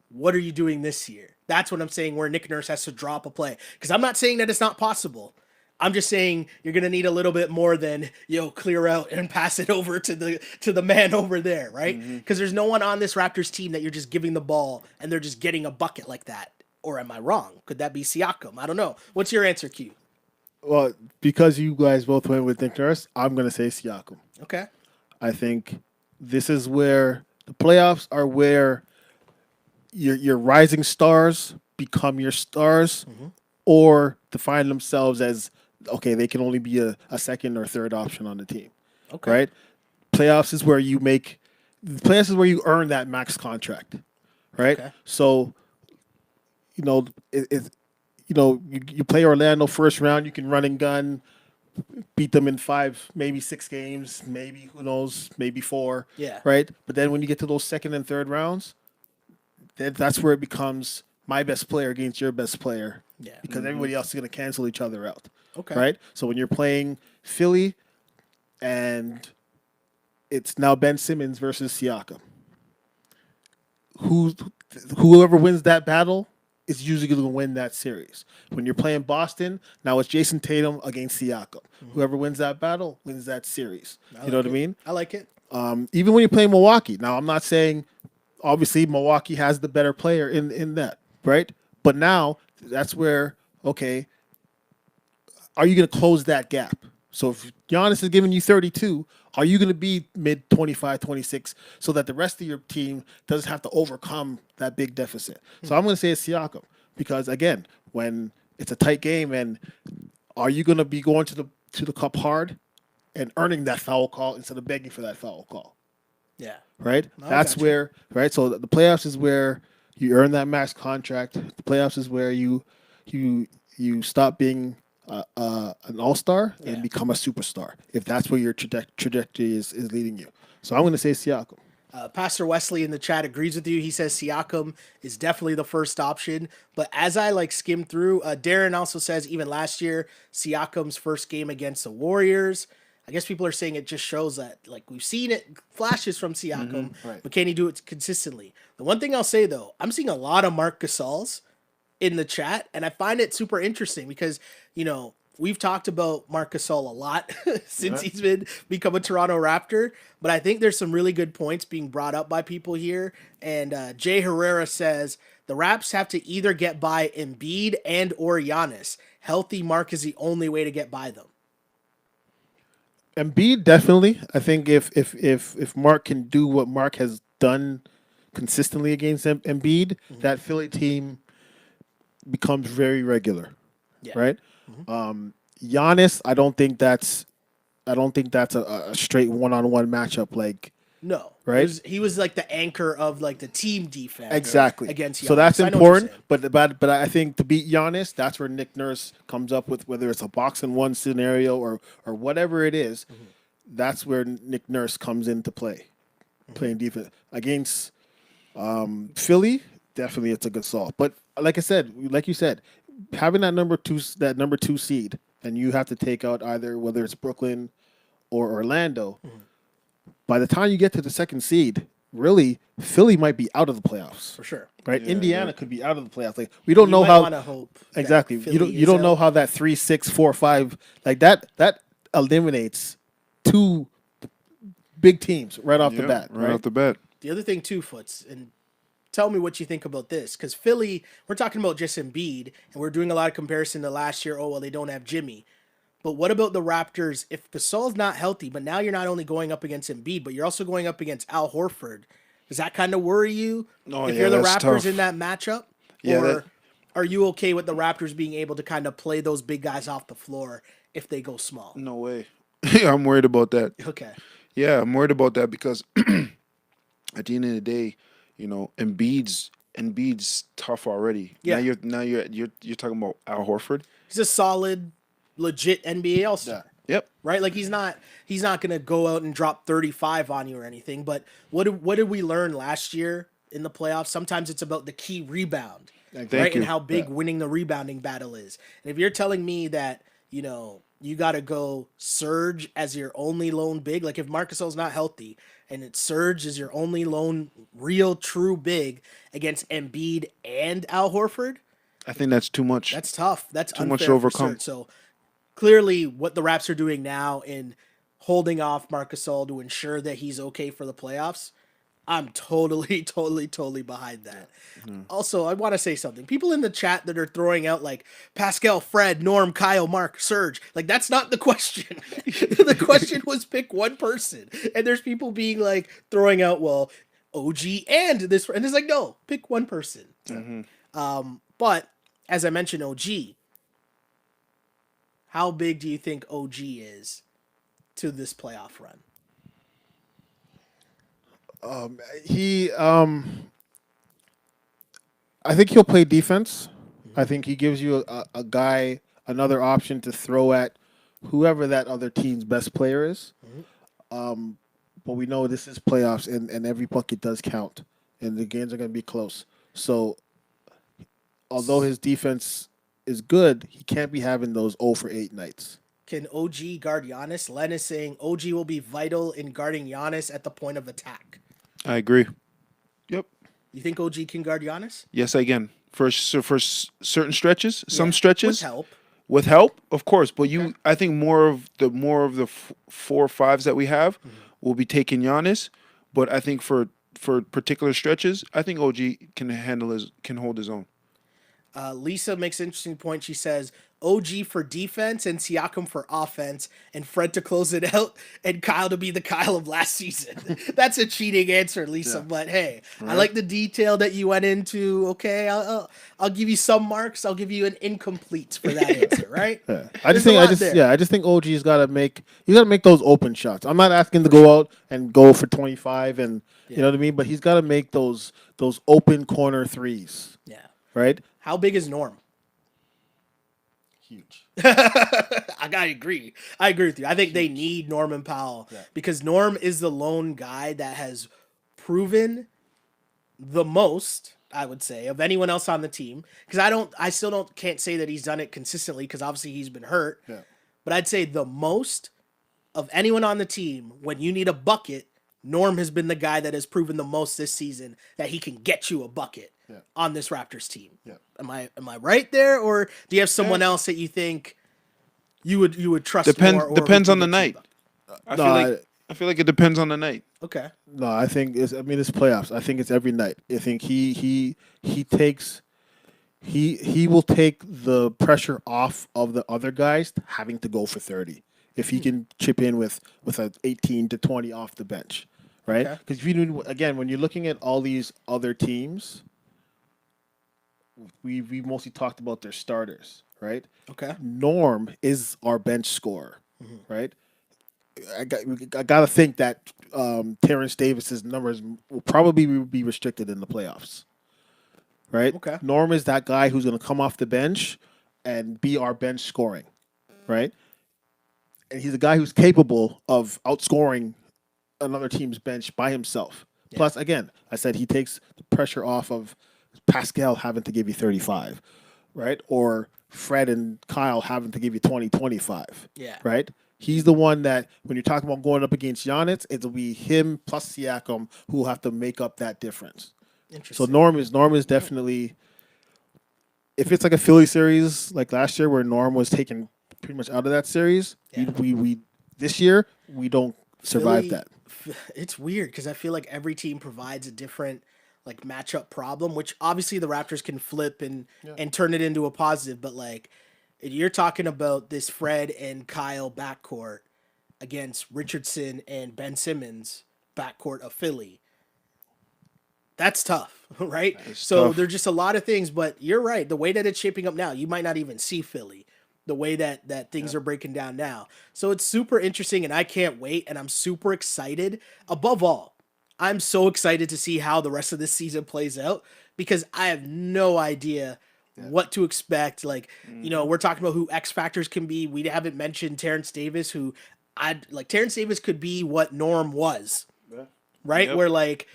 What are you doing this year? That's what I'm saying, where Nick Nurse has to drop a play. Because I'm not saying that it's not possible. I'm just saying you're going to need a little bit more than, clear out and pass it over to the man over there, right? Because there's no one on this Raptors team that you're just giving the ball and they're just getting a bucket like that. Or am I wrong? Could that be Siakam? I don't know. What's your answer, Q? Well, because you guys both went with Nick Nurse, I'm going to say Siakam. Okay. I think this is where the playoffs are, where your rising stars become your stars, or define themselves as, okay, they can only be a second or third option on the team. Okay. Right? Playoffs is where you earn that max contract. Right? Okay. So, you play Orlando first round, you can run and gun, beat them in 5, maybe 6 games, maybe, who knows, maybe 4. Yeah. Right? But then when you get to those second and third rounds, that's where it becomes my best player against your best player. Yeah. Because everybody else is going to cancel each other out. Okay. Right? So when you're playing Philly and it's now Ben Simmons versus Siakam, whoever wins that battle is usually going to win that series. When you're playing Boston, now it's Jason Tatum against Siakam. Whoever wins that battle wins that series. You know what I mean? I like it. Even when you're playing Milwaukee. Now, I'm not saying, obviously, Milwaukee has the better player in that, right? But now, that's where, okay, are you going to close that gap? So if Giannis is giving you 32, are you going to be mid 25, 26 so that the rest of your team doesn't have to overcome that big deficit? So I'm going to say it's Siakam because, again, when it's a tight game, and are you going to be going to the cup hard and earning that foul call instead of begging for that foul call? Yeah. Right? That's where, right? So the playoffs is where you earn that max contract. The playoffs is where you stop being an all-star and become a superstar, if that's where your trajectory is leading you. So I'm going to say Siakam. Pastor Wesley in the chat agrees with you. He says Siakam is definitely the first option. But as I skim through, Darren also says even last year, Siakam's first game against the Warriors, I guess people are saying it just shows that, like, we've seen it flashes from Siakam, right. but can he do it consistently? The one thing I'll say, though, I'm seeing a lot of Marc Gasol's in the chat, and I find it super interesting because, we've talked about Marc Gasol a lot since he's become a Toronto Raptor, but I think there's some really good points being brought up by people here. And Jay Herrera says the Raps have to either get by Embiid and or Giannis. Healthy Mark is the only way to get by them. Embiid, definitely. I think if Mark can do what Mark has done consistently against Embiid, that Philly team becomes very regular, right? Giannis, I don't think that's a straight one-on-one matchup. Like, no, right? He was like the anchor of like the team defense exactly against Giannis. So that's important. But I think to beat Giannis, that's where Nick Nurse comes up with, whether it's a box and one scenario or whatever it is. That's where Nick Nurse comes into play, playing defense against Philly. Definitely, it's a good solve. But like you said, having that number two seed, and you have to take out either whether it's Brooklyn or Orlando. By the time you get to the second seed, really, Philly might be out of the playoffs for sure. Right? Yeah, Indiana could be out of the playoffs. Like, we don't know how. Hope exactly. You don't know how that 3, 6, 4, 5 like that eliminates two big teams right off the bat. Right off the bat. The other thing too, Foots, and tell me what you think about this, because Philly, we're talking about just Embiid, and we're doing a lot of comparison to last year. Oh, well, they don't have Jimmy. But what about the Raptors? If Gasol's not healthy, but now you're not only going up against Embiid, but you're also going up against Al Horford. Does that kind of worry you if you're the Raptors tough. In that matchup? Or are you okay with the Raptors being able to kind of play those big guys off the floor if they go small? No way. I'm worried about that. Okay. Yeah, I'm worried about that because at the end of the day, Embiid's tough already. Yeah. Now you're talking about Al Horford. He's a solid, legit NBA All-Star. Yeah. Yep. Right? Like he's not going to go out and drop 35 on you or anything, but what did we learn last year in the playoffs? Sometimes it's about the key rebound, right? And how big winning the rebounding battle is. And if you're telling me that, you got to go Serge as your only lone big, like if Marc Gasol's not healthy and it's Serge is your only lone real true big against Embiid and Al Horford, I think that's too much. That's tough. That's too much to overcome. So clearly what the Raps are doing now in holding off Marc Gasol to ensure that he's okay for the playoffs, I'm totally behind that. Mm-hmm. Also, I want to say something. People in the chat that are throwing out like Pascal, Fred, Norm, Kyle, Mark, Serge, like that's not the question. The question was pick one person. And there's people being like throwing out, well, OG and this, and it's like, no, pick one person. Mm-hmm. But as I mentioned, OG, how big do you think OG is to this playoff run? I think he'll play defense. I think he gives you a guy, another option to throw at whoever that other team's best player is. But we know this is playoffs, and every bucket does count, and the games are going to be close. So, although his defense is good, he can't be having those 0 for 8 nights. Can OG guard Giannis? Len is saying OG will be vital in guarding Giannis at the point of attack. I agree. Yep. You think OG can guard Giannis? Yes, I can. For certain stretches, some stretches. With help. With help, of course. But I think more of the 4 or 5s that we have will be taking Giannis. But I think for particular stretches, I think OG can hold his own. Lisa makes an interesting point. She says OG for defense and Siakam for offense, and Fred to close it out, and Kyle to be the Kyle of last season. That's a cheating answer, Lisa. Yeah. But hey, right. I like the detail that you went into. Okay, I'll give you some marks. I'll give you an incomplete for that answer. Right? Yeah. I just think OG's got to make those open shots. I'm not asking to go out and go for 25, and you know what I mean. But he's got to make those open corner threes. Yeah. Right. How big is Norm? Huge. I agree with you. I think they need Norman Powell because Norm is the lone guy that has proven the most, I would say, of anyone else on the team. Because I still can't say that he's done it consistently because obviously he's been hurt. Yeah. But I'd say the most of anyone on the team, when you need a bucket, Norm has been the guy that has proven the most this season that he can get you a bucket on this Raptors team. Yeah. Am I right there, or do you have someone else that you think you would trust more? Or depends on the night. I feel like it depends on the night. Okay. No, I think it's playoffs. I think it's every night. I think he will take the pressure off of the other guys having to go for 30 if he can chip in with an 18 to 20 off the bench, right? Because if you do, again, when you're looking at all these other teams, we mostly talked about their starters, right? Okay. Norm is our bench scorer, right? I got to think that Terrence Davis's numbers will probably be restricted in the playoffs, right? Okay. Norm is that guy who's going to come off the bench and be our bench scoring, right? And he's a guy who's capable of outscoring another team's bench by himself. Yeah. Plus, again, I said he takes the pressure off of Pascal having to give you 35, right? Or Fred and Kyle having to give you 20, 25, right? He's the one that, when you're talking about going up against Giannis, it'll be him plus Siakam who will have to make up that difference. Interesting. So Norm is definitely, if it's like a Philly series like last year where Norm was taken pretty much out of that series, we this year we don't survive Philly, that. It's weird because I feel like every team provides a different like matchup problem, which obviously the Raptors can flip and turn it into a positive, but like you're talking about this Fred and Kyle backcourt against Richardson and Ben Simmons backcourt of Philly. That's tough, right? So there's just a lot of things, but you're right. The way that it's shaping up now, you might not even see Philly the way that things are breaking down now. So it's super interesting, and I can't wait, and I'm super excited. Above all, I'm so excited to see how the rest of this season plays out because I have no idea what to expect. Like, we're talking about who X factors can be. We haven't mentioned Terrence Davis, who Terrence Davis could be what Norm was, right? Yep. Where like,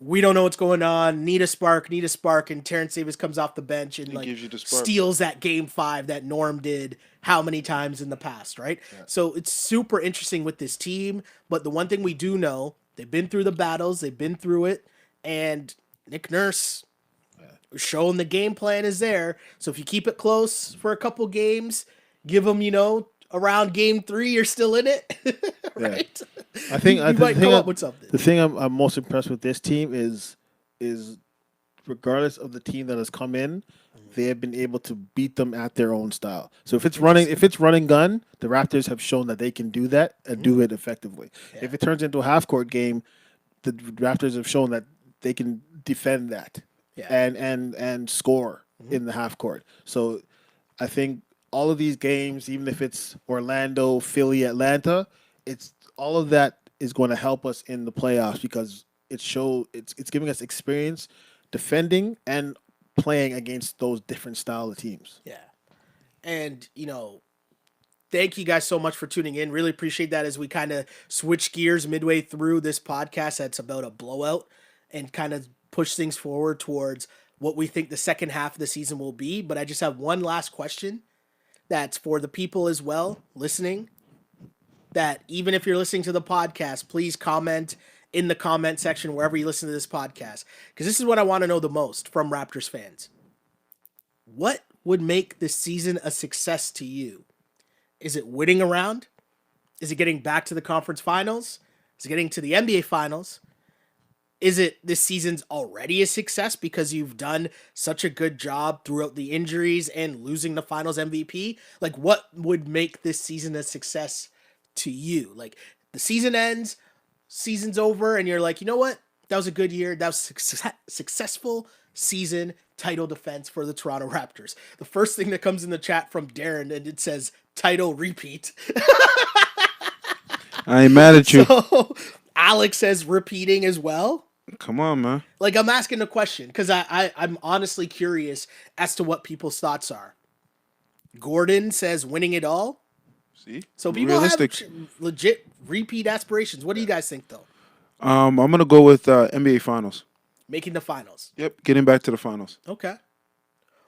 we don't know what's going on. Need a spark, and Terrence Davis comes off the bench and like steals that game 5 that Norm did how many times in the past, right? Yeah. So it's super interesting with this team. But the one thing we do know, they've been through the battles, they've been through it, and Nick Nurse showing the game plan is there. So if you keep it close for a couple games, give them, around game 3, you're still in it, right? Yeah. I think you might come up with something. The thing I'm most impressed with this team is regardless of the team that has come in, they have been able to beat them at their own style. So if it's running gun, the Raptors have shown that they can do that and do it effectively. Yeah. If it turns into a half court game, the Raptors have shown that they can defend that and score in the half court. So I think all of these games, even if it's Orlando, Philly, Atlanta, it's all of that is going to help us in the playoffs because it's giving us experience defending and playing against those different style of teams. Yeah. And, thank you guys so much for tuning in. Really appreciate that as we kind of switch gears midway through this podcast that's about a blowout and kind of push things forward towards what we think the second half of the season will be. But I just have one last question that's for the people as well listening, that even if you're listening to the podcast, please comment in the comment section wherever you listen to this podcast, because this is what I want to know the most from Raptors fans. What would make this season a success to you? Is it winning a round? Is it getting back to the conference finals? Is it getting to the NBA finals? Is it this season's already a success because you've done such a good job throughout the injuries and losing the finals MVP? Like, what would make this season a success to you? Like, the season ends, season's over, and you're like, you know what? That was a good year. That was successful season, title defense for the Toronto Raptors. The first thing that comes in the chat from Darren, and it says title repeat. I ain't mad at you. So Alex says repeating as well. Come on, man. Like, I'm asking a question because I'm honestly curious as to what people's thoughts are. Gordon says winning it all. See? So people have legit repeat aspirations. What do you guys think, though? I'm going to go with NBA Finals. Making the finals. Yep, getting back to the finals. Okay.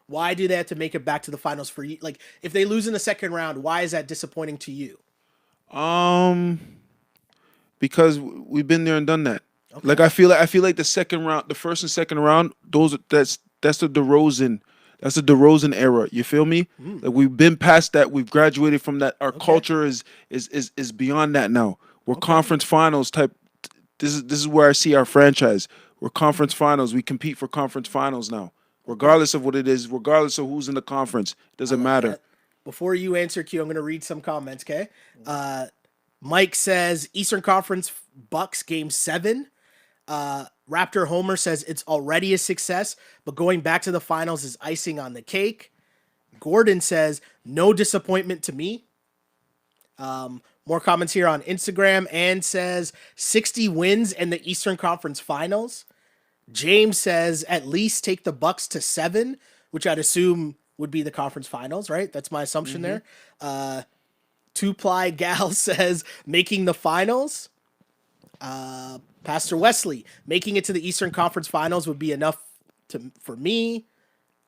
Why do they have to make it back to the finals for you? Like, if they lose in the second round, why is that disappointing to you? Because we've been there and done that. Okay. Like I feel like the second round, the first and second round, that's the DeRozan. That's the DeRozan era. You feel me? Like we've been past that. We've graduated from that. Our culture is beyond that now. We're conference finals type. This is where I see our franchise. We're conference finals. We compete for conference finals now, regardless of what it is, regardless of who's in the conference. Doesn't matter. That. Before you answer, Q, I'm going to read some comments. Okay. Mike says Eastern Conference Bucks Game 7. Raptor Homer says it's already a success, but going back to the finals is icing on the cake. Gordon says no disappointment to me. More comments here on Instagram. And says 60 wins in the Eastern Conference Finals. James says at least take the Bucks to 7, which I'd assume would be the conference finals, right? That's my assumption there. Two-ply gal says making the finals. Pastor Wesley, making it to the Eastern Conference Finals would be enough for me.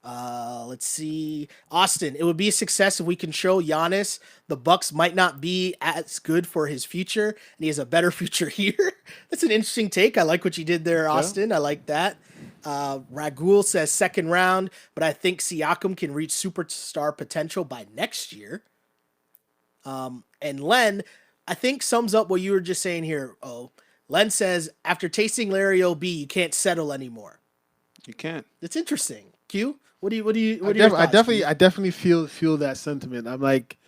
Let's see. Austin, it would be a success if we can show Giannis the Bucks might not be as good for his future, and he has a better future here. That's an interesting take. I like what you did there, Austin. Yeah. I like that. Ragul says second round, but I think Siakam can reach superstar potential by next year. And Len, I think sums up what you were just saying here. Len says, after tasting Larry O.B., you can't settle anymore. You can't. It's interesting. Q, what do you I definitely feel that sentiment. I'm like,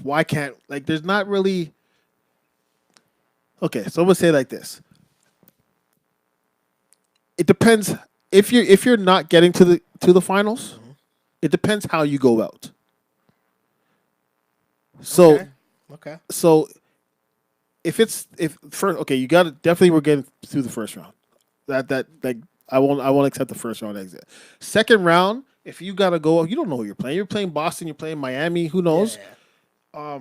why can't, like, there's not really. Okay, so I'm gonna say it like this. It depends if you're not getting to the finals. It depends how you go out. So, so if first, okay, you got to definitely we're getting through the first round. That like I won't accept the first round exit. Second round, if you got to go, you don't know who you're playing. You're playing Boston. You're playing Miami. Who knows? Yeah.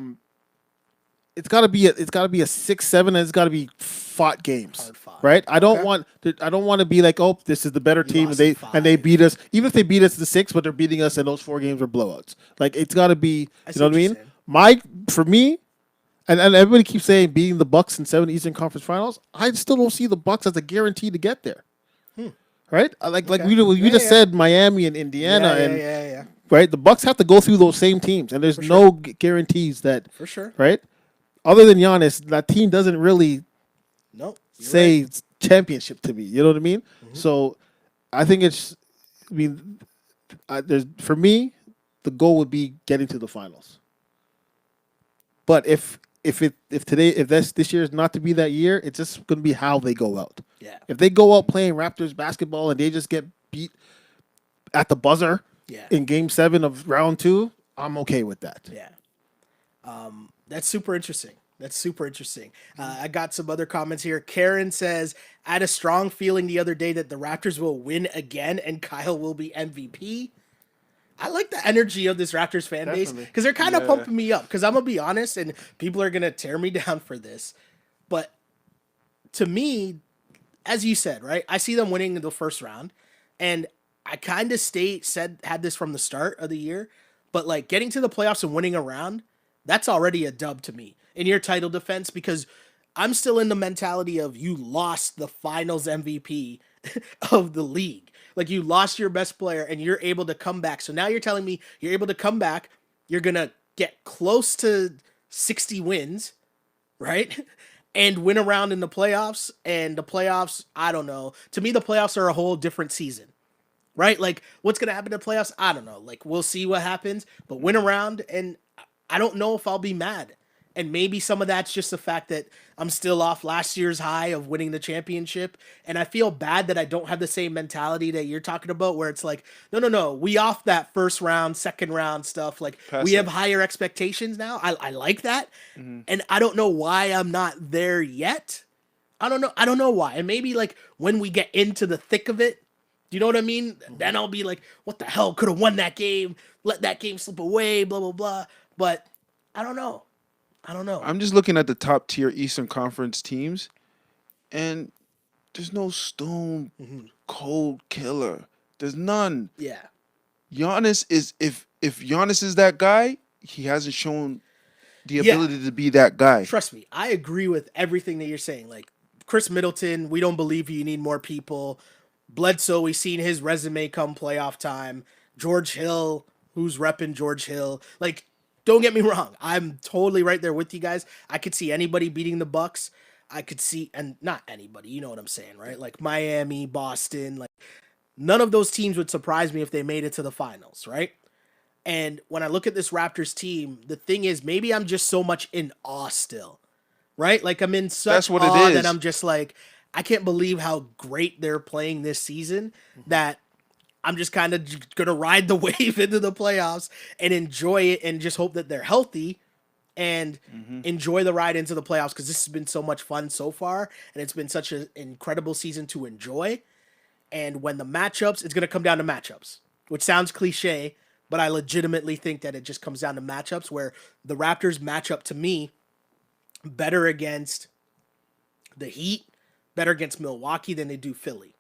It's got to be a 6-7, and it's got to be fought games, right? I don't want to be like, oh, this is the better team, and they beat us. Even if they beat us the 6, but they're beating us, and those 4 games are blowouts. Like it's got to be, you know what I mean? For me, and everybody keeps saying beating the Bucks in 7 Eastern Conference Finals. I still don't see the Bucks as a guarantee to get there. Right? Like we just said, Miami and Indiana, right? The Bucks have to go through those same teams, and there's no guarantees that for sure, right? Other than Giannis, that team doesn't really say championship to me. You know what I mean? So I think for me, the goal would be getting to the finals. But if this year is not to be that year, it's just going to be how they go out. Yeah. If they go out playing Raptors basketball and they just get beat at the buzzer in Game 7 of Round 2, I'm okay with that. Yeah. That's super interesting. I got some other comments here. Karen says, I had a strong feeling the other day that the Raptors will win again and Kyle will be MVP. I like the energy of this Raptors fan base because they're kind of pumping me up because I'm going to be honest and people are going to tear me down for this. But to me, as you said, right, I see them winning the first round and I kind of had this from the start of the year, but like getting to the playoffs and winning a round, that's already a dub to me in your title defense because I'm still in the mentality of you lost the finals MVP of the league. Like you lost your best player and you're able to come back. So now you're telling me you're able to come back. You're going to get close to 60 wins, right? And win a round in the playoffs. And the playoffs, I don't know. To me, the playoffs are a whole different season, right? Like what's going to happen in the playoffs? I don't know. Like we'll see what happens, but win a round and I don't know if I'll be mad. And maybe some of that's just the fact that I'm still off last year's high of winning the championship. And I feel bad that I don't have the same mentality that you're talking about where it's like, no. We off that first round, second round stuff. Like we have higher expectations now. I like that. And I don't know why I'm not there yet. I don't know why. And maybe like when we get into the thick of it, do you know what I mean? Then I'll be like, what the hell? Could have won that game. Let that game slip away, blah, blah, blah. But I don't know. I'm just looking at the top tier Eastern Conference teams, and there's no stone cold killer. There's none. Yeah. Giannis is if Giannis is that guy, he hasn't shown the ability to be that guy. Trust me, I agree with everything that you're saying. Like Chris Middleton, we don't believe you need more people. Bledsoe, we've seen his resume come playoff time. George Hill, who's repping George Hill. Like, don't get me wrong. I'm totally right there with you guys. I could see anybody beating the Bucks. I could see, and not anybody, you know what I'm saying, right? Like Miami, Boston, like none of those teams would surprise me if they made it to the finals, right? And when I look at this Raptors team, the thing is, maybe I'm just so much in awe still, right? Like I'm in such awe that I'm just like, I can't believe how great they're playing this season that I'm just kind of going to ride the wave into the playoffs and enjoy it and just hope that they're healthy and enjoy the ride into the playoffs because this has been so much fun so far and it's been such an incredible season to enjoy. And when the matchups, it's going to come down to matchups, which sounds cliche, but I legitimately think that it just comes down to matchups where the Raptors match up to me better against the Heat, better against Milwaukee than they do Philly.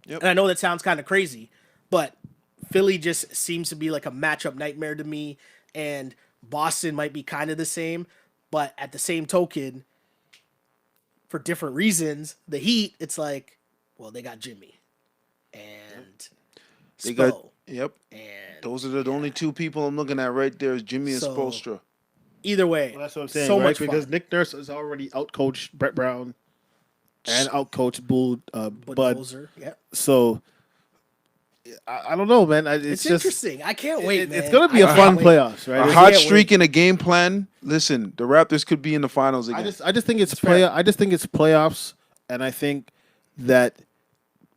Yep. And I know that sounds kind of crazy, but Philly just seems to be like a matchup nightmare to me, and Boston might be kind of the same, but at the same token, for different reasons, the Heat, it's like, well, they got Jimmy and Spo. And those are the only two people I'm looking at right there is Jimmy and Spoelstra. Either way, well, that's what I'm saying, so right? Much because fun. Nick Nurse has already outcoached Brett Brown and outcoached Bud. Yeah. So I don't know, man. It's just interesting. I can't wait, man. It's going to be a fun playoffs, right? A hot streak in a game plan. Listen, the Raptors could be in the finals again. I just think it's I just think it's playoffs, and I think that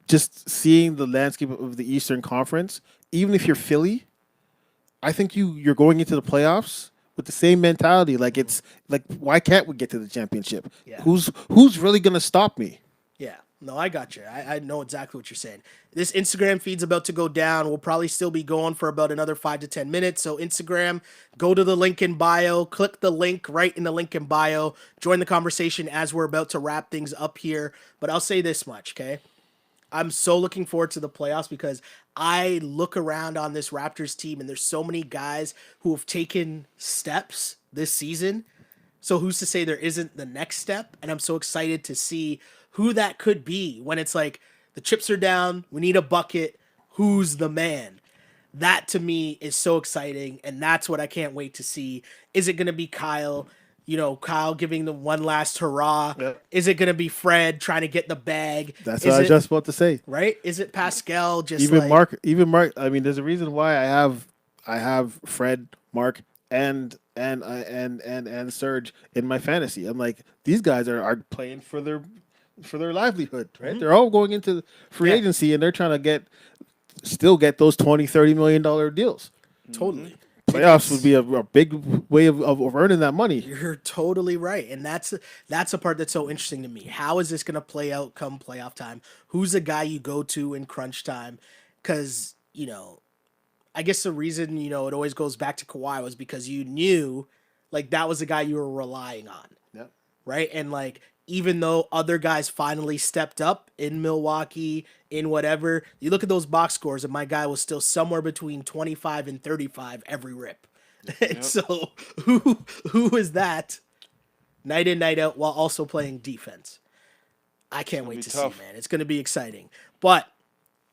just seeing the landscape of the Eastern Conference, even if you're Philly, I think you're going into the playoffs with the same mentality. Like it's like, why can't we get to the championship? Yeah. Who's really gonna stop me? Yeah. No, I got you. I know exactly what you're saying. This Instagram feed's about to go down. We'll probably still be going for about another 5 to 10 minutes. So Instagram, go to the link in bio, click the link right in the link in bio, join the conversation as we're about to wrap things up here. But I'll say this much, okay? I'm so looking forward to the playoffs because I look around on this Raptors team and there's so many guys who have taken steps this season. So who's to say there isn't the next step? And I'm so excited to see who that could be when it's like the chips are down, we need a bucket, who's the man? That to me is so exciting, and that's what I can't wait to see. Is it going to be Kyle? You know, Kyle giving the one last hurrah. Yeah. Is it going to be Fred trying to get the bag? That's what I was just about to say. Right? Is it Pascal? Just even Mark. I mean, there's a reason why I have Fred, Mark, and Serge in my fantasy. I'm like, these guys are playing for their livelihood, right? Mm-hmm. They're all going into free agency and they're trying to still get those $20-30 million deals. Totally. Playoffs would be a big way of earning that money. You're totally right. And that's a part that's so interesting to me. How is this going to play out come playoff time? Who's the guy you go to in crunch time? Because, you know, I guess the reason, you know, it always goes back to Kawhi was because you knew, like, that was the guy you were relying on. Yep. Right? And, like, even though other guys finally stepped up in Milwaukee, in whatever, you look at those box scores and my guy was still somewhere between 25 and 35 every rip. Yep. So who is that night in, night out while also playing defense? I can't wait to see, man. It's going to be exciting. But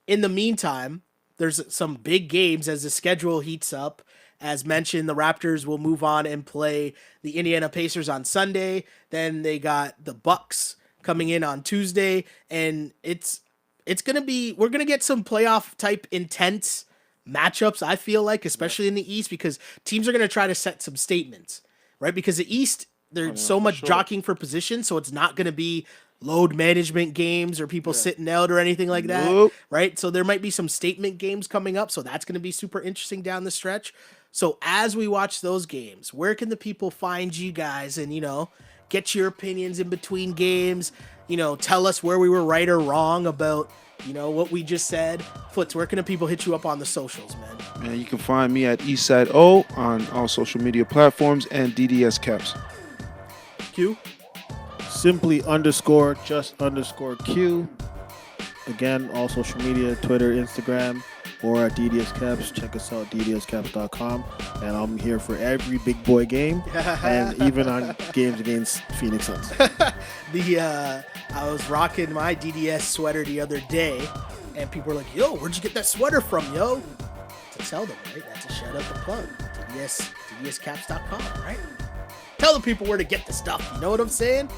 in the meantime, there's some big games as the schedule heats up. As mentioned, the Raptors will move on and play the Indiana Pacers on Sunday. Then they got the Bucks coming in on Tuesday, and it's gonna be, we're gonna get some playoff type intense matchups. I feel like, especially in the East, because teams are gonna try to set some statements, right? Because the East, there's so much jockeying for position, so it's not gonna be load management games or people sitting out or anything like that, right? So there might be some statement games coming up, so that's gonna be super interesting down the stretch. So as we watch those games, where can the people find you guys and, you know, get your opinions in between games, you know, tell us where we were right or wrong about, you know, what we just said. Foots, where can the people hit you up on the socials, man? Man, you can find me at Eastside O on all social media platforms and DDS Q? Simply _Q. Again, all social media, Twitter, Instagram. or at DDS Caps. Check us out, ddscaps.com. And I'm here for every big boy game and even on games against Phoenix Suns. I was rocking my DDS sweater the other day, and people were like, yo, where'd you get that sweater from, yo? To tell them, right? That's a shout out to plug. DDScaps.com, right? Tell the people where to get the stuff. You know what I'm saying?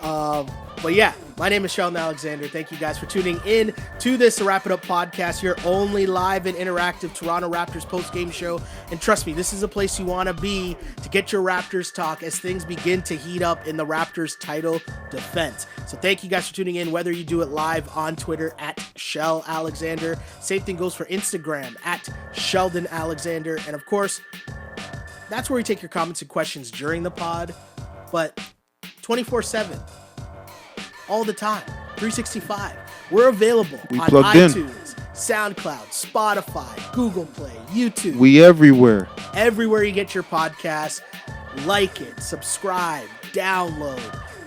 But yeah, my name is Sheldon Alexander. Thank you guys for tuning in to this Wrap It Up podcast, your only live and interactive Toronto Raptors post-game show. And trust me, this is a place you want to be to get your Raptors talk as things begin to heat up in the Raptors title defense. So thank you guys for tuning in, whether you do it live on Twitter at Shell Alexander. Same thing goes for Instagram at Sheldon Alexander. And of course, that's where we take your comments and questions during the pod. But 24/7, all the time, 365. We're available on iTunes, SoundCloud, Spotify, Google Play, YouTube. We everywhere. Everywhere you get your podcast. Like it, subscribe, download.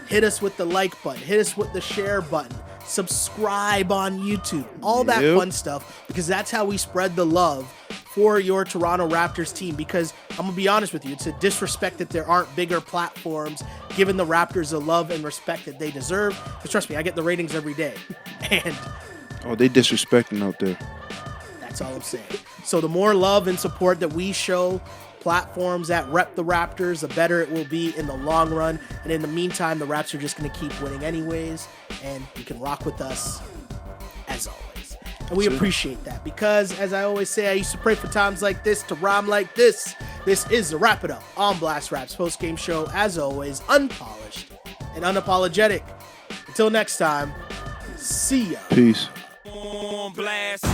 Hit us with the like button. Hit us with the share button. Subscribe on YouTube. All that fun stuff, because that's how we spread the love for your Toronto Raptors team. Because I'm going to be honest with you, it's a disrespect that there aren't bigger platforms giving the Raptors the love and respect that they deserve. Because trust me, I get the ratings every day. And they disrespecting out there. That's all I'm saying. So the more love and support that we show platforms that rep the Raptors, the better it will be in the long run. And in the meantime, the Raps are just going to keep winning anyways. And you can rock with us as always. And we appreciate that, because as I always say, I used to pray for times like this to rhyme like this. This is the Wrap It Up on Blast Raps post-game show, as always, unpolished and unapologetic. Until next time, see ya. Peace. On blast.